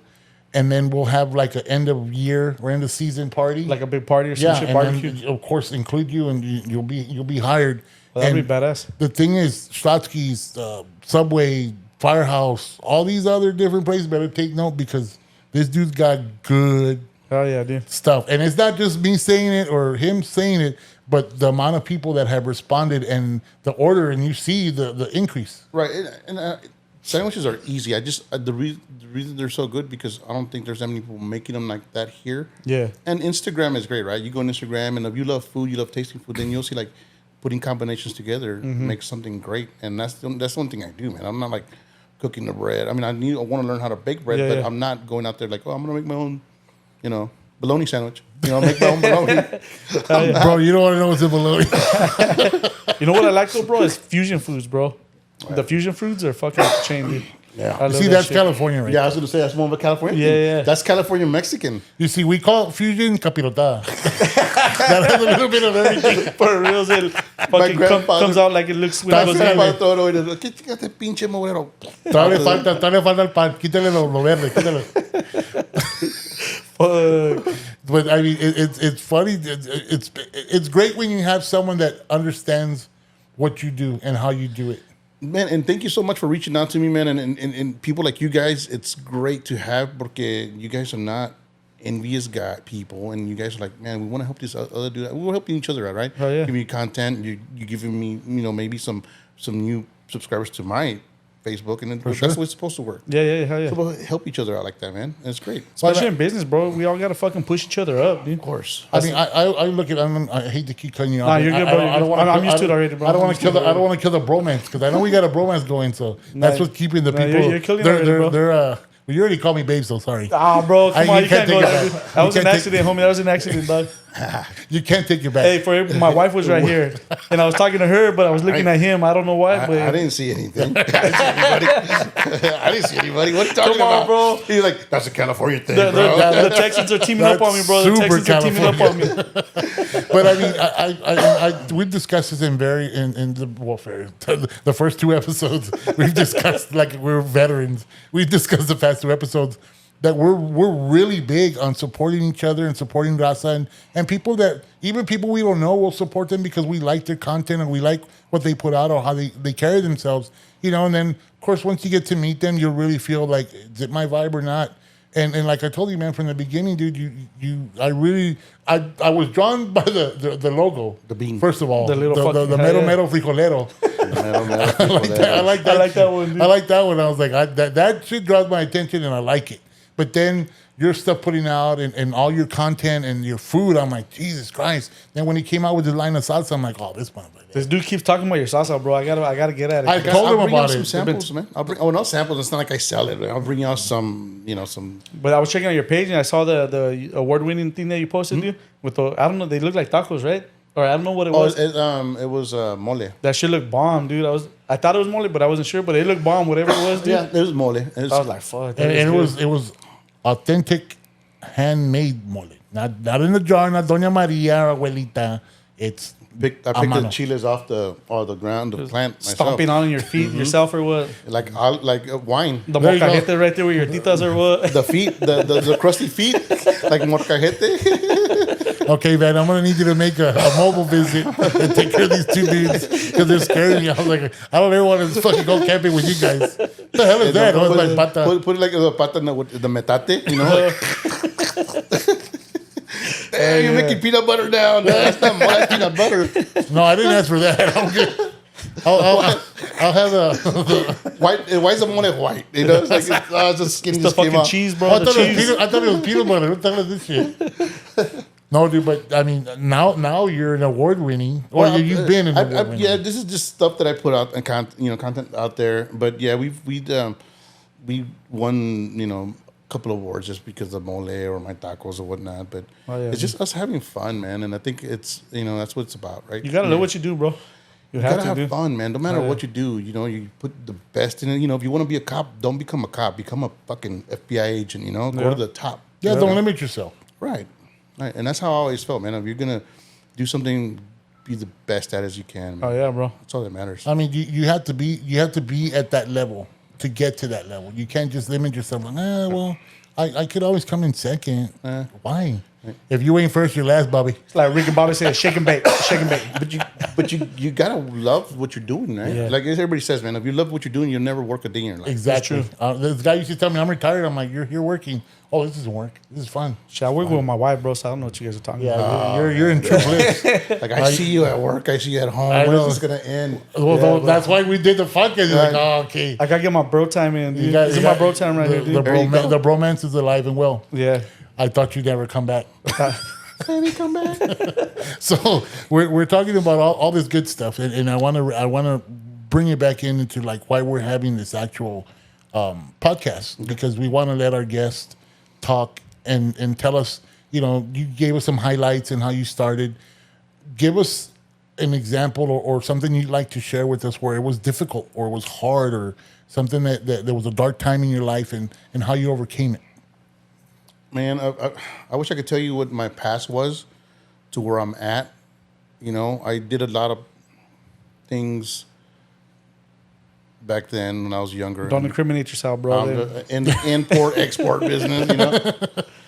And then we'll have like an end of year or end of season party, like a big party or some shit, barbecue. Then, of course, include you, and you'll be hired. Well, that'd be badass. The thing is, Schlotsky's, Subway, Firehouse, all these other different places better take note because this dude's got good stuff. And it's not just me saying it or him saying it, but the amount of people that have responded and the order, and you see the increase. Right, and sandwiches are easy. The reason they're so good because I don't think there's that many people making them like that here. Yeah. And Instagram is great, right? You go on Instagram, and if you love food, you love tasting food, then you'll see like putting combinations together makes something great. And that's the one thing I do, man. I'm not like cooking the bread. I mean, I want to learn how to bake bread, but I'm not going out there like, I'm gonna make my own, bologna sandwich. Make my own bologna. Bro, you don't want to know what's in bologna. You know what I like though, bro? Is fusion foods, bro. Right. The fusion foods are fucking off the chain, dude. Yeah. See, that's California, right? Yeah, I was going to say that's more of a California thing. Yeah. That's California Mexican. You see, we call it fusion capirotada. that has a little bit of everything. For real, it fucking comes out like it looks when it goes in. ¿Qué chingaste, pinche moguero? Todavía falta el pan. Quítale lo verde, quítale. But I mean, it's funny. It's great when you have someone that understands what you do and how you do it. Man, and thank you so much for reaching out to me, man. And people like you guys, it's great to have porque you guys are not envious people, and you guys are like, man, we want to help this other dude. We're helping each other out, right? Oh, yeah. Giving you content. You giving me, maybe some new subscribers to my Facebook, and that's the way it's supposed to work. Yeah, hell yeah. So we'll help each other out like that, man. And it's great. Especially in business, bro. We all gotta fucking push each other up, dude. Of course. I mean, I look at. I hate to keep cutting you off. Nah, you're good, bro. I'm used to it already, bro. I don't want to kill the bromance because I know we got a bromance going. So that's what's keeping the people. You're killing it already, bro. Well, you already called me babe, so sorry. Bro, come on, you can't go there. That was an can't accident, homie. That was an accident, dog. You can't take your back. Hey, my wife was right here, and I was talking to her, but I was looking at him. I don't know why, but I didn't see anything. I didn't see anybody. What are you talking about, bro? He's like, that's a California thing, bro. The Texans are teaming up on me, bro. The Texans are teaming up on me. But I mean, we discussed this in the warfare. The first 2 episodes we've discussed like we're veterans. We discussed the past 2 episodes that we're really big on supporting each other and supporting Raza and people that even people we don't know will support them because we like their content and we like what they put out or how they carry themselves, and then of course once you get to meet them you'll really feel like, is it my vibe or not? And like I told you, man, from the beginning, dude, I was drawn by the logo, the bean, first of all, the little the mero frijolero. I like that one. Dude. I like that one. I was like, that shit draws my attention, and I like it. But then your stuff putting out and all your content and your food, I'm like, Jesus Christ. Then when he came out with the line of salsa, I'm like, oh, this motherfucker. This dude keeps talking about your salsa, bro. I gotta get at it. I told him about it. Some samples, man. Not samples. It's not like I sell it. I'll bring out some. But I was checking out your page and I saw the award-winning thing that you posted, dude. With I don't know, they look like tacos, right? Or I don't know what it was. It was mole. That shit looked bomb, dude. I thought it was mole, but I wasn't sure. But it looked bomb, whatever it was, dude. Yeah, it was mole. I was like, fuck. And it was authentic, handmade mole. Not in the jar, not Doña Maria or Abuelita. It's I picked the chiles off the ground, the plant myself. Stomping on your feet yourself or what? Like wine. The molcajete right there where your titas or what? The feet, the crusty feet, like molcajete. Okay, man, I'm gonna need you to make a mobile visit and take care of these 2 dudes because they're scaring me. I was like, I don't ever want to fucking go camping with you guys. What the hell is that? Put it like the pata with the metate, Hey, you're making peanut butter now. No, that's not my peanut butter. No, I didn't ask for that. I'm good. I'll have the white. Why is the mole white? It's like it's just skin it's just the came fucking out. cheese, bro. I thought it was peanut butter. What the hell is this shit? No, dude, but I mean, now you're an award-winning, or you've been an award-winning. Yeah, this is just stuff that I put out and content out there. But yeah, we won couple of awards just because of mole or my tacos or whatnot, but it's just us having fun, man. And I think it's that's what it's about, right? You gotta know what you do, bro. You gotta have fun, man. No matter what you do, you put the best in it. If you want to be a cop, don't become a cop. Become a fucking FBI agent. Go to the top. Yeah, don't limit yourself. Right, and that's how I always felt, man. If you're gonna do something, be the best at it as you can. Man. Oh yeah, bro. That's all that matters. I mean, you have to be at that level to get to that level. You can't just limit yourself like, well, I could always come in second. Why? If you ain't first, you're last, Bobby. It's like Rick and Bobby said, shake and bake, shake and bake. But you gotta love what you're doing, right? Yeah. Like everybody says, man, if you love what you're doing, you'll never work a day in your life. Exactly. This guy used to tell me, I'm retired. I'm like, you're working. Oh, this isn't work. This is fun. Shit, I work with my wife, bro, so I don't know what you guys are talking about. Yeah, you're in true bliss. Like, I see you at work. I see you at home. When is this going to end? Well, that's why we did the podcast. You're like, oh, okay. I got to get my bro time in, dude. This is my bro time right here, dude. The bromance is alive and well. Yeah. I thought you'd never come back. Maybe come back. So we're talking about all this good stuff, and I want to bring it back into like why we're having this actual podcast, because we want to let our guests talk and tell us, you gave us some highlights and how you started. Give us an example or something you'd like to share with us where it was difficult or it was hard or something that there was a dark time in your life and how you overcame it. Man, I wish I could tell you what my past was, to where I'm at. You know, I did a lot of things back then when I was younger. Don't incriminate yourself, bro. In the import-export business, you know.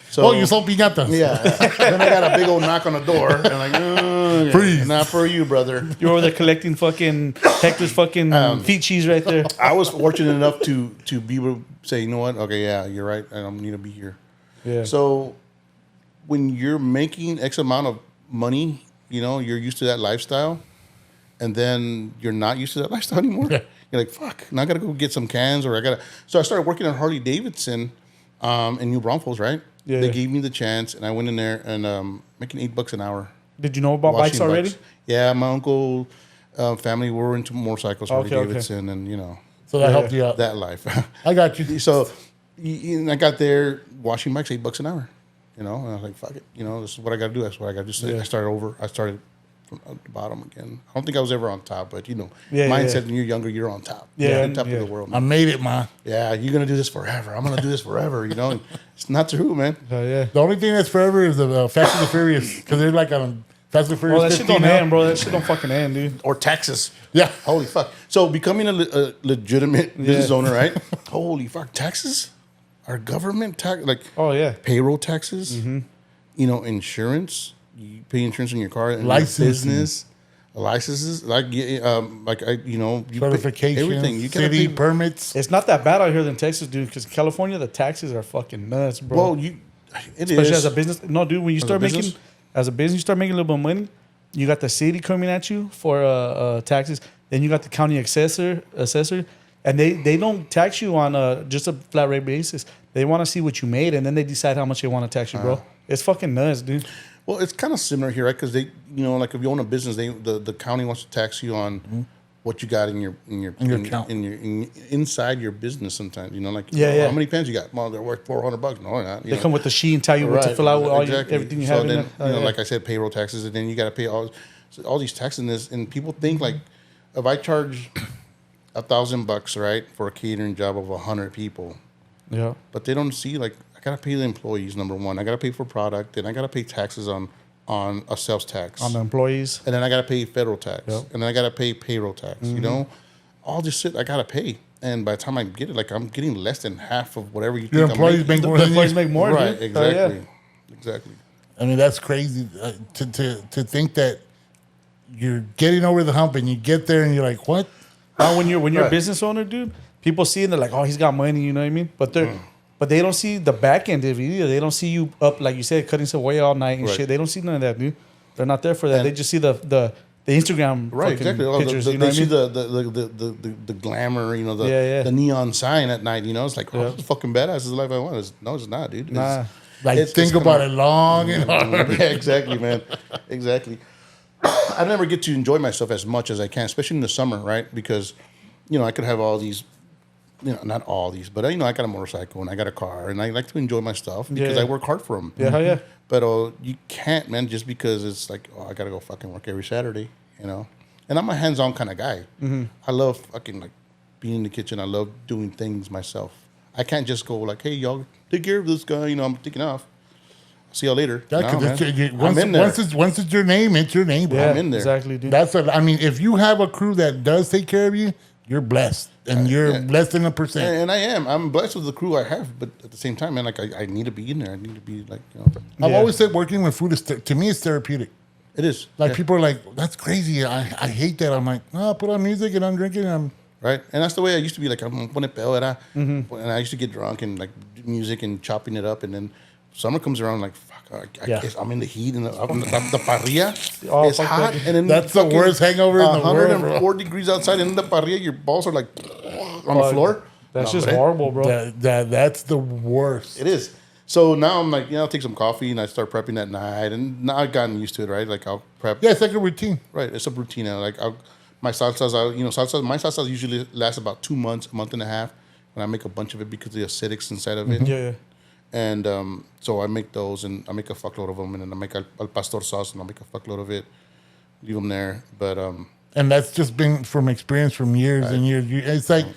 So, you sold piñatas. Yeah. Then I got a big old knock on the door. And like, Freeze. Not for you, brother. You're over there collecting fucking Hector's fucking feet cheese right there. I was fortunate enough to be able to say, you know what? Okay, yeah, you're right. I don't need to be here. Yeah. So when you're making X amount of money, you know, you're used to that lifestyle, and then you're not used to that lifestyle anymore. Yeah. You're like, fuck, now I got to go get some cans, or I got to. So I started working at Harley Davidson in New Braunfels, right? Yeah. They gave me the chance, and I went in there and making $8 an hour. Did you know about bikes washing already? Yeah, my uncle, family were into motorcycles, Harley Davidson, and you know. So that helped you out. That life. I got you. So I got there washing bikes, $8 an hour. You know, and I was like, fuck it. You know, this is what I got to do. That's what I got to do. So I started over. I started from the bottom again. I don't think I was ever on top, but you know, mindset when you're younger, you're on top. Yeah, You're on top of the world. I made it, man. Yeah, you're gonna do this forever. I'm gonna do this forever. You know, and it's not true, man. Yeah. The only thing that's forever is the Fast and the Furious, because they're like on Fast and the Furious. Well, that shit 15 don't now. end, bro. That shit don't fucking end, dude. Or taxes. Yeah. Holy fuck. So becoming a legitimate business owner, right? Holy fuck, taxes. Our government tax, like payroll taxes. Mm-hmm. You know, insurance. You pay insurance on your car and Licensing. business. Licenses, like you pay Certification, everything. You gotta city pay. permits. It's not that bad out here than Texas, dude. Because California, the taxes are fucking nuts, bro. Well, especially as a business. No, dude, when you start making business? as a business, you start making a little bit of money. You got the city coming at you for taxes. Then you got the county assessor, and they don't tax you on just a flat rate basis. They want to see what you made, and then they decide how much they want to tax you, bro. It's fucking nuts, dude. Well, it's kind of similar here, right? Because they, you know, like if you own a business, the county wants to tax you on what you got in your account. inside your business. Sometimes, you know, like how many pens you got? Well, they're worth $400. No, they're not. They come with the sheet and tell you what to fill out, everything you have in then, there. you know, like I said, payroll taxes, and then you got to pay all these taxes in this. And people think like, if I charge $1,000, right, for a catering job of 100 people, but they don't see like. I gotta pay the employees, number one. I gotta pay for product, and I gotta pay taxes on a sales tax on the employees, and then I gotta pay federal tax, and then I gotta pay payroll tax. You know, all this shit I gotta pay, and by the time I get it, like I'm getting less than half of whatever you Your think employees I'm make making. more the than employees you. make more, Right? dude. Exactly. I mean, that's crazy to think that you're getting over the hump and you get there and you're like, what? Now, when you're a business owner, dude, people see it and they're like, oh, he's got money, you know what I mean? But they don't see the back end of it either. They don't see you up, like you said, cutting away all night and shit. They don't see none of that, dude. They're not there for that. They just see the Instagram pictures. They You know see what I mean? the glamour, you know, the neon sign at night. You know, it's like, this is fucking badass. This is the life I want. No, it's not, dude. Nah. Think about it long and hard. Yeah, exactly, man. Exactly. I never get to enjoy myself as much as I can, especially in the summer, right? Because, you know, I could have all these, you know, not all these, but, you know, I got a motorcycle and I got a car and I like to enjoy my stuff because I work hard for them. Yeah, hell yeah. But you can't, man, just because it's like, I got to go fucking work every Saturday, you know? And I'm a hands-on kind of guy. Mm-hmm. I love fucking, like, being in the kitchen. I love doing things myself. I can't just go like, hey, y'all, take care of this guy. You know, I'm taking off. See y'all later. Yeah, I'm in there. Once it's your name, it's your name, bro. Yeah, I'm in there. exactly, dude. I mean, if you have a crew that does take care of you, you're blessed. And you're less than 1%. And I am. I'm blessed with the crew I have. But at the same time, man, like, I need to be in there. I need to be, like, you know. I've always said working with food is, to me, it's therapeutic. It is. Like, people are like, that's crazy. I hate that. I'm like, no, put on music and I'm drinking. Right? And that's the way I used to be. Like, I'm going to peo, and I used to get drunk and, like, do music and chopping it up. And then summer comes around, like, fuck, I guess I'm in the heat and the parrilla is hot. And then that's the worst hangover in the world. 104 degrees outside, and in the parrilla, your balls are like on the floor. That's just horrible, bro. That's the worst. It is. So now I'm like, I'll take some coffee and I start prepping at night. And now I've gotten used to it, right? Like I'll prep. Yeah, it's like a routine. Right. It's a routine. Like my salsas, my salsas usually last about 2 months, a month and a half. And I make a bunch of it because of the acidics inside of it. Yeah. And so I make those, and I make a fuckload of them, and then I make al pastor sauce, and I make a fuckload of it, leave them there. But and that's just been from experience from years and years. It's like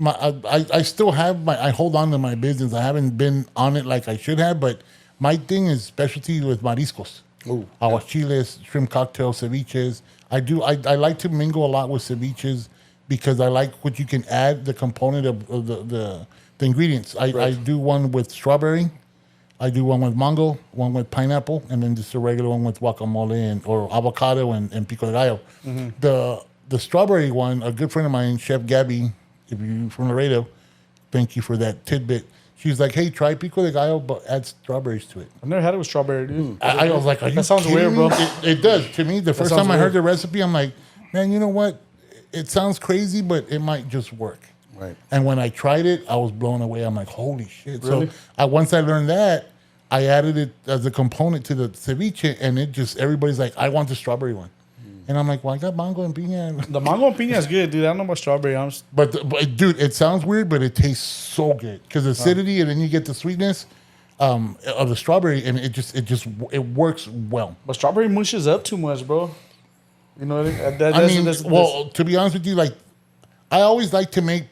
I still have I hold on to my business. I haven't been on it like I should have, but my thing is specialty with mariscos. aguachiles, shrimp cocktails, ceviches. I like to mingle a lot with ceviches because I like what you can add, the component of the ingredients. I do one with strawberry. I do one with mango, one with pineapple, and then just a regular one with guacamole or avocado and pico de gallo. The strawberry one, a good friend of mine, Chef Gabby, if you're from Laredo, thank you for that tidbit. She's like, hey, try pico de gallo, but add strawberries to it. I've never had it with strawberry, dude. I was like, are you That sounds weird, me? bro. It does. To me, the first time I weird. heard the recipe, I'm like, man, you know what? It sounds crazy, but it might just work. Right. And when I tried it, I was blown away. I'm like, holy shit. Really? So once I learned that, I added it as a component to the ceviche, and it just, everybody's like, I want the strawberry one. And I'm like, well, I got mango and piña. The mango and piña is good, dude. I don't know about strawberry. But dude, it sounds weird, but it tastes so good because acidity, and then you get the sweetness of the strawberry, and it works well. But strawberry mushes up too much, bro. You know what I mean? To be honest with you, like I always like to make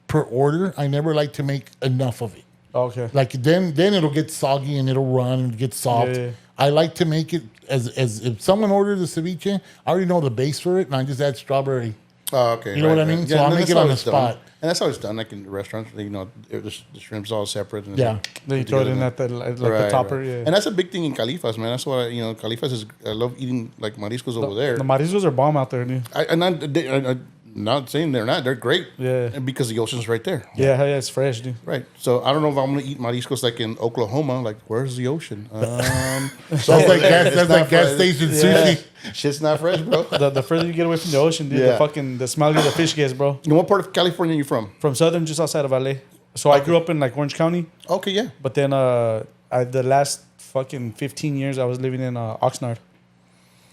per order. I never like to make enough of it. Okay. Like then it'll get soggy and it'll run and get soft. Yeah. I like to make it as if someone orders a ceviche, I already know the base for it, and I just add strawberry. Oh, okay. You know what I mean? So I'll make it on the spot. And that's how it's done, like in restaurants. You know, the shrimp's all separate. And Yeah. Then you throw it in at the topper. Right. Yeah. And that's a big thing in Califas, man. That's why, Califas is, I love eating like mariscos over there. The mariscos are bomb out there, dude. I'm not saying they're not. They're great. Yeah. And because the ocean's right there. Yeah, it's fresh, dude. Right. So I don't know if I'm going to eat mariscos like in Oklahoma. Like, where's the ocean? So that's like gas station sushi. Shit's not fresh, bro. The further you get away from the ocean, dude, Yeah. the smellier the fish gets, bro. And what part of California are you from? From southern, just outside of LA. So I grew up in like Orange County, Okay, yeah. but then the last fucking 15 years I was living in Oxnard.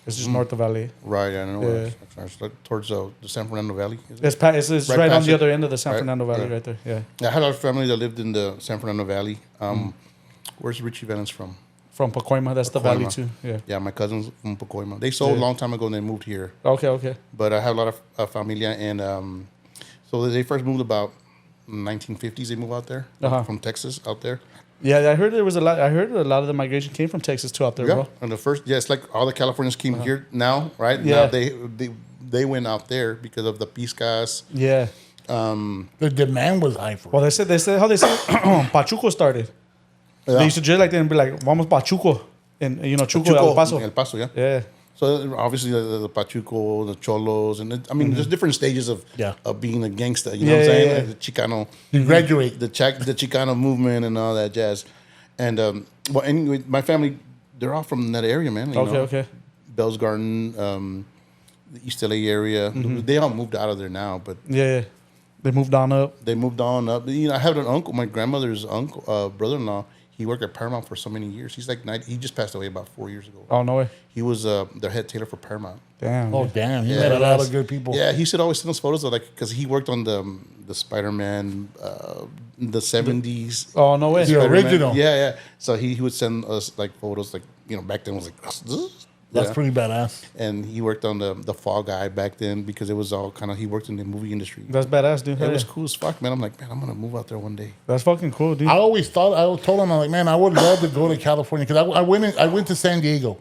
It's just north of LA. Right, I know. Yeah. It's like towards the San Fernando Valley. Is it? It's Right right on past the it. other end of the San Right, Fernando Valley, right. right there. Yeah. I had a lot of family that lived in the San Fernando Valley. Where's Richie Valens from? From Pacoima, that's the Pacoima. valley too. Yeah. Yeah, my cousins from Pacoima. They sold a long time ago and they moved here. Okay. But I have a lot of familia, and so they first moved about 1950s. They moved out there from Texas out there. Yeah, I heard there was a lot. I heard a lot of the migration came from Texas too out there, Yeah, bro. and it's like all the Californians came here now, right? Yeah. Now they went out there because of the piscas. Yeah. The demand was high for it. Well, they said how they said Pachuco started. Yeah. They used to dress like that and be like, "Vamos Pachuco," and Chuco El Paso. El Paso, yeah. Yeah. So obviously the Pachuco, the Cholos, and there's different stages of being a gangster. You know what I'm saying? Yeah. Like the Chicano, You graduate. the Chicano movement and all that jazz. And well, anyway, my family, they're all from that area, man. You know, Okay. Bell's Garden, the East LA area. They all moved out of there now, but Yeah. They moved on up. they moved on up. I have an uncle, my grandmother's uncle, brother-in-law. He worked at Paramount for so many years. He's like 90. He just passed away about 4 years ago. Oh no way. He was their head tailor for Paramount. Damn. Oh damn! He Yeah, met a lot that's- of good people. Yeah, he should always send us photos of because he worked on the Spider-Man, the 70s. Oh no way. The Spider-Man. original. Yeah. So he would send us like photos, like back then it was like. That's Yeah. pretty badass. And he worked on the Fall Guy back then because it was all kind of he worked in the movie industry. That's badass, dude. It was cool as fuck, man. I'm like, man, I'm gonna move out there one day. That's fucking cool, dude. I always thought I told him I'm like, man, I would love to go to California because I went to San Diego.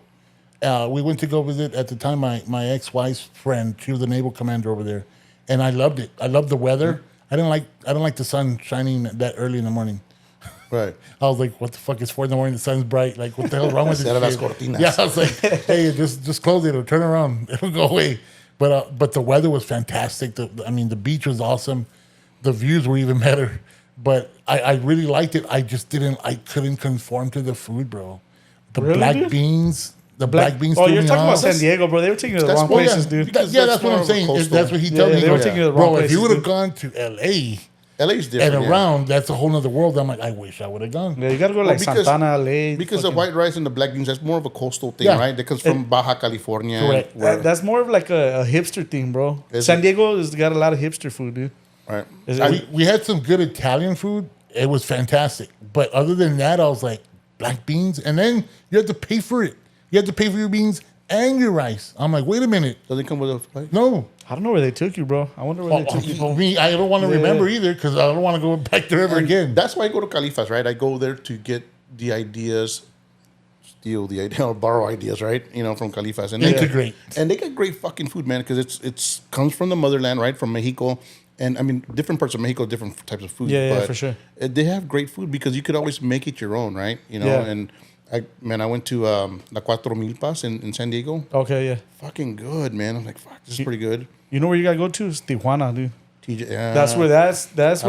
We went to go visit at the time my ex-wife's friend. She was a naval commander over there, and I loved it. I loved the weather. I don't like the sun shining that early in the morning. Right. I was like, what the fuck is 4 in the sun's bright? Like, what the hell's wrong with this Cierra las shit? cortinas. Yeah, I was like, hey, just close it. It'll turn around. It'll go away. But the weather was fantastic. The beach was awesome. The views were even better. But I really liked it. I couldn't conform to the food, bro. The Really, black dude? beans. The black beans. Oh, threw you're me talking about off. San Diego, bro. They were taking you to the That's wrong more- places, yeah. dude. Because Yeah, that's that's what more I'm of a saying. coastal- That's what he Yeah, tells me. they He were goes, taking you to the bro, wrong if you places, would have dude. gone to L.A. LA's and different. around, that's a whole nother world. I'm like, I wish I would have gone. Yeah, you gotta go to like because- Santana, LA. Because the white rice and the black beans, that's more of a coastal thing, Yeah. right? That comes from Baja California. Correct. That's more of like a hipster thing, bro. Is San it? Diego has got a lot of hipster food, dude. Right. Is it- We had some good Italian food. It was fantastic. But other than that, I was like, black beans? And then you have to pay for it. You have to pay for your beans and your rice. I'm like, wait a minute. Does it come with a plate? No. I don't know where they took you, bro. I wonder where they took you. For me, I don't want to remember either because I don't want to go back there ever again. That's why I go to Califas, right? I go there to get the ideas steal the idea or borrow ideas, right? You know, from Califas. And Integrate. And they got great fucking food, man, because it's comes from the motherland, right? From Mexico. And I mean, different parts of Mexico, different types of food. Yeah, but for sure. They have great food because you could always make it your own, right? You know, and I went to La Cuatro Milpas in San Diego. Okay, yeah. Fucking good, man. I'm like, fuck, this is pretty good. You know where you gotta go to? It's Tijuana, dude. TJ, yeah. That's where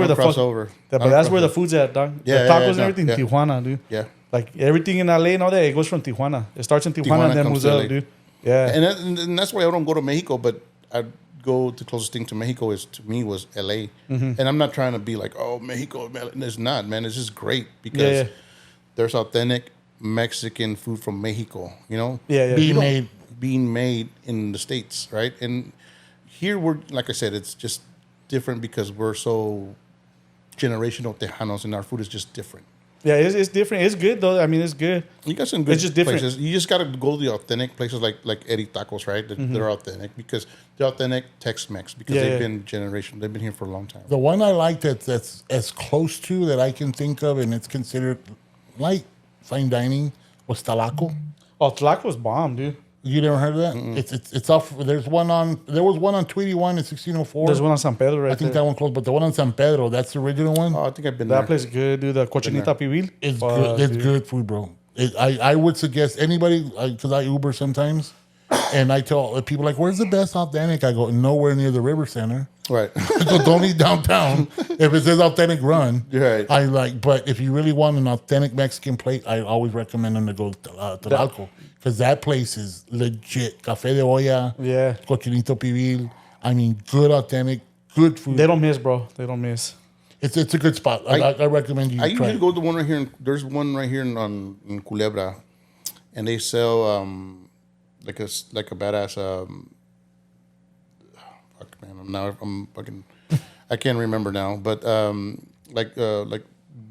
the fuck. over. But that's where the food's at, dog. Yeah, the tacos and no, everything, Tijuana, dude. Yeah. Like everything in LA and all that, it goes from Tijuana. It starts in Tijuana and then moves up, dude. Yeah. And that's why I don't go to Mexico, but I go the closest thing to Mexico was LA. And I'm not trying to be like, oh, Mexico. It's not, man. It's just great because there's authentic Mexican food from Mexico, you know? Yeah. Being made in the States, right? And here we're, like I said, it's just different because we're so generational Tejanos and our food is just different. Yeah, it's different. It's good though. I mean, it's good. You got some good It's just different. places. You just got to go to the authentic places like Eddie Tacos, right? They're authentic because they're authentic Tex-Mex because they've been they've been here for a long time. The one I like that's as close to that I can think of, and it's considered like fine dining, was Talaco. Oh, Tlaco's bomb, dude. You never heard of that? It's off. There was one on Tweety One in 1604. There's one on San Pedro right I think there. that one closed, but the one on San Pedro, that's the original one. Oh, I think I've been That there. place is good, dude. The Cochinita Pibil. It's good. It's good food, bro. I would suggest anybody, because I Uber sometimes, and I tell people like, "Where's the best authentic?" I go, "Nowhere near the River Center." Right. So don't eat downtown. If it says authentic, run. Right. But if you really want an authentic Mexican plate, I always recommend them to go to Talco because that place is legit. Café de olla, Cochinito Pibil. I mean, good authentic, good food. They don't miss, bro. They don't miss. It's a good spot. I recommend you. I try usually it. go to one right here. There's one right here in Culebra, and they sell like a badass. Fuck man, I'm fucking. I can't remember now, but like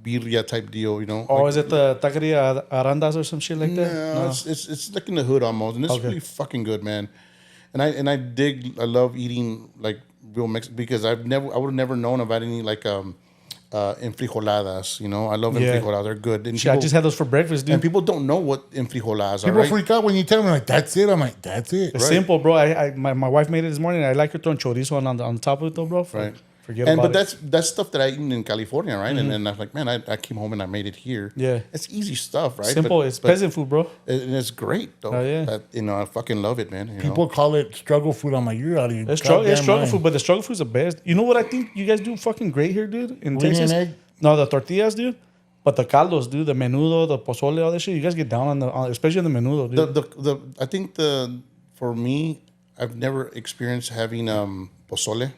birria type deal, you know. Oh, like, is it the Taqueria Arandas or some shit like that? No, it's like in the hood almost, and it's really fucking good, man. And I love eating like real Mexican because I would have never known about any like enfrijoladas. You know, I love enfrijoladas; they're good. And I just had those for breakfast, dude. and people don't know what enfrijoladas are. People Right? freak out when you tell me like that's it. I'm like that's it. It's simple, bro. My wife made it this morning. I like her throwing chorizo on the top of it, though, bro. Right. Forget about it. But that's stuff that I eat in California, right? And I was like, man, I came home and I made it here. Yeah. It's easy stuff, right? Simple. It's peasant food, bro. And it's great, though. Oh, yeah. I fucking love it, man. People call it struggle food. I'm like, you're out of your It's goddamn struggle mind. food, but the struggle food's the best. You know what I think you guys do fucking great here, dude? In Wing and Texas? egg? No, the tortillas, dude. But the caldos, dude. The menudo, the pozole, all that shit. You guys get down on especially on the menudo, dude. I think for me, I've never experienced having pozole.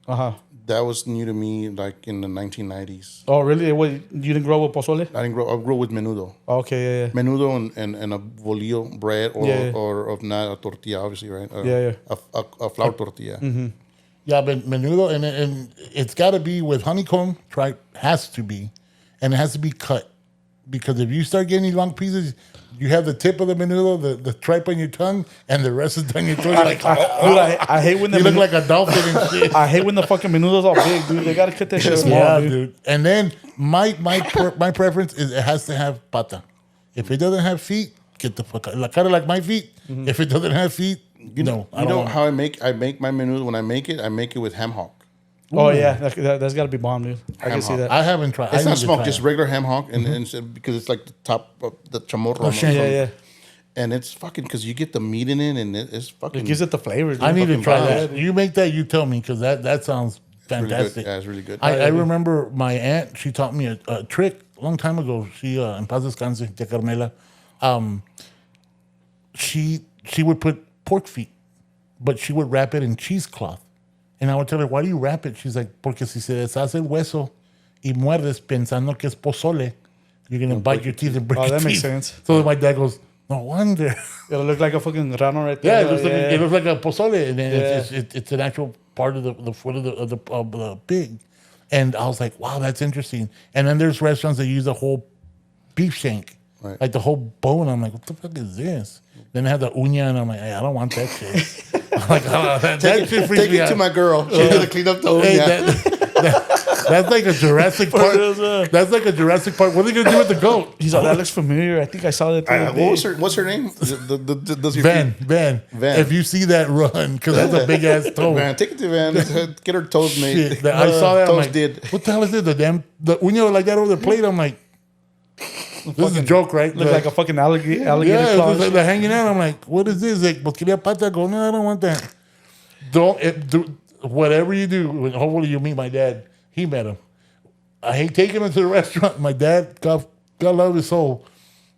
Uh-huh. That was new to me, like in the 1990s. Oh, really? What, you didn't grow up with pozole? I grew with menudo. Okay, yeah. Menudo and a bolillo bread or of not a tortilla, obviously, right? A flour tortilla. Yeah, but menudo and it's got to be with honeycomb. Has to be, and it has to be cut because if you start getting these long pieces, you have the tip of the menudo, the tripe on your tongue, and the rest is done your throat. Like, I hate when the you look like a dolphin and shit. I hate when the fucking menudo's all big, dude. They gotta cut that shit small, Yeah, dude. dude. And then my preference is it has to have pata. If it doesn't have feet, get the fuck out. Kind of like my feet. If it doesn't have feet, You know how I make my menudo when I make it with ham hock. Oh yeah, that's gotta be bomb, dude. I can see that. I haven't tried. It's I not need to smoked, try just it. regular ham hock, and because it's like the top of the chamorro. Yeah. And it's fucking because you get the meat in it, and it's fucking. It gives it the flavor, dude. I need to fucking try bomb. that. You make that, you tell me, because that sounds really good. fantastic. Yeah, it's really good. I remember my aunt, she taught me a trick a long time ago. She, en paz descanse, Tia Carmela, she would put pork feet, but she would wrap it in cheesecloth. And I would tell her, why do you wrap it? She's like, porque si se deshace el hueso y muerdes pensando que es pozole, you're going to bite your teeth and break your that teeth. makes sense. So my dad goes, no wonder. It'll look like a fucking rano right Yeah, there. it looks like a pozole, and then it's an actual part of the foot of the pig. And I was like, wow, that's interesting. And then there's restaurants that use the whole beef shank, Right. like the whole bone. I'm like, what the fuck is this? Then they have the uña, and I'm like, hey, I don't want that shit. I'm like, oh, that shit freaks Take me it out. to my girl. She's gonna clean up the Hey, uña. That's like a Jurassic Park. That's like a Jurassic Park. What are they gonna do with the goat? He's like, that looks familiar. I think I saw that. What's her name? Does your Van. If you see that, run, because that's a big ass toe. Van, take it to Van. Get her toes made. Shit, I saw that. I'm like, did. what the hell is this? The uño like that over the plate. I'm like, this is a joke, right? Looks like a fucking alligator Yeah, claw. like they're hanging out. I'm like, what is this? Like, pues quería pata. Go, no, I don't want that. Do whatever you do. Hopefully you meet my dad. He met him. I hate taking him to the restaurant. My dad, God love his soul.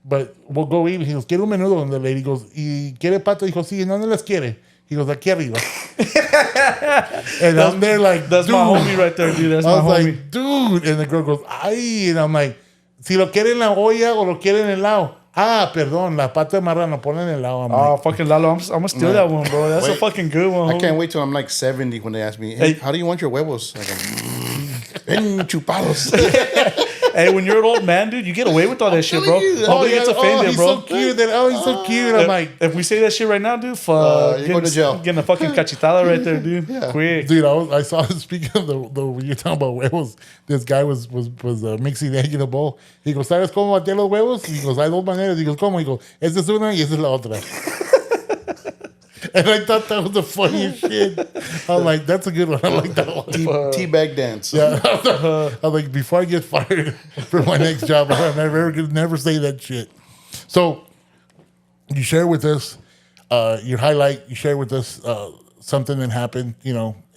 But we'll go eat. He goes, quiero un menudo. And the lady goes, ¿y quiere pata? Dijo, sí, ¿dónde las quiere? He goes, aquí arriba. And I'm there like, that's dude. my homie right there, dude. That's my I was homie. like, dude. And the girl goes, ay. And I'm like, si lo quiere en la olla o lo quiere en el lado. Ah, perdón, la pata de marrano, ponla en el lado. I'm Oh, like, fucking Lalo. I'm going to steal that one, bro. That's a fucking good one. I can't wait till I'm like 70 when they ask me, hey, how do you want your huevos? Like, en chupados. Hey, when you're an old man, dude, you get away with all that shit, bro. Nobody gets offended, he's bro. so cute. He's so cute. I'm like, If we say that shit right now, dude, fuck. you're going to jail. Getting a fucking cachetada right there, dude. Quick. dude, I saw, speaking of the when you're talking about huevos, this guy was mixing egg in a bowl. He goes, ¿sabes cómo batear los huevos? He goes, hay dos maneras. He goes, ¿cómo? He goes, esta es una y esta es la otra. And I thought that was the funniest shit. I'm like, that's a good one. I like that one. Teabag dance. Yeah. I'm like, before I get fired for my next job, I'm never say that shit. So you share with us your highlight. You share with us something that happened,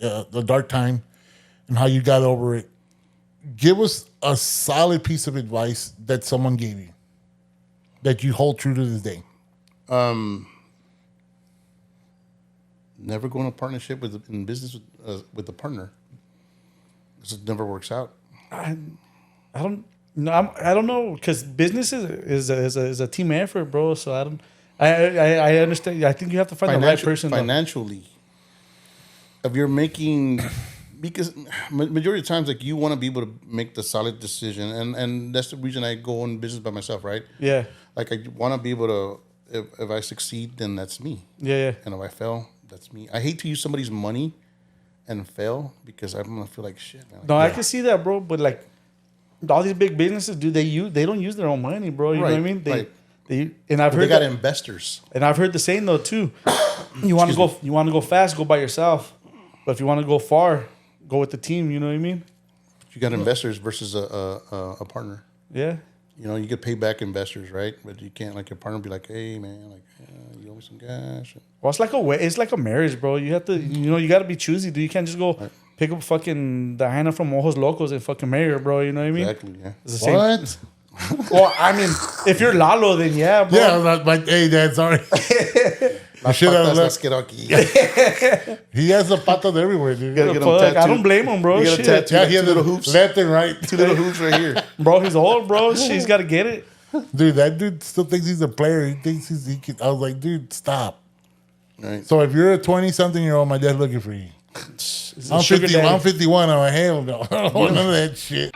a dark time and how you got over it. Give us a solid piece of advice that someone gave you that you hold true to this day. Never go in a partnership in business with a partner. Because it never works out. I don't know, because business is a team effort, bro. So I understand. I think you have to find the right person. Financially, if you're making, because majority of times, like, you want to be able to make the solid decision, and that's the reason I go in business by myself, right? Yeah. Like, I want to be able to, if I succeed, then that's me. Yeah. And if I fail, that's me. I hate to use somebody's money and fail because I'm gonna feel like shit, man. Like, No, I can see that, bro. But like, all these big businesses, dude, they don't use their own money, bro. You know what I mean? They got investors. And I've heard the saying though too. You want to go fast, go by yourself. But if you want to go far, go with the team. You know what I mean? You got investors versus a partner. Yeah. You get paid back investors, right? But you can't, like, your partner be like, hey, man, like, you owe me some cash. Well, it's like a marriage, bro. You have to, you got to be choosy, dude. You can't just go pick up fucking Diana from Ojos Locos and fucking marry her, bro. You know what I mean? Exactly, yeah. It's the same. What? Well, I mean, if you're Lalo, then yeah, bro. Yeah, I'm like, hey, Dad, sorry. Las patas las quiero aquí. He has the patas everywhere, dude. Gotta get 'em Fuck, I tattooed. don't blame him, bro. You got a Shit. tattoo. Yeah, he has Two little the hoops. left and right. Two little hoops right here. Bro, he's old, bro. She's got to get it. Dude, that dude still thinks he's a player. He thinks he can. I was like, dude, stop. Right. So if you're a 20-something-year-old, my dad's looking for you. I'm 51. I'm like, hell no. I don't want none of that shit.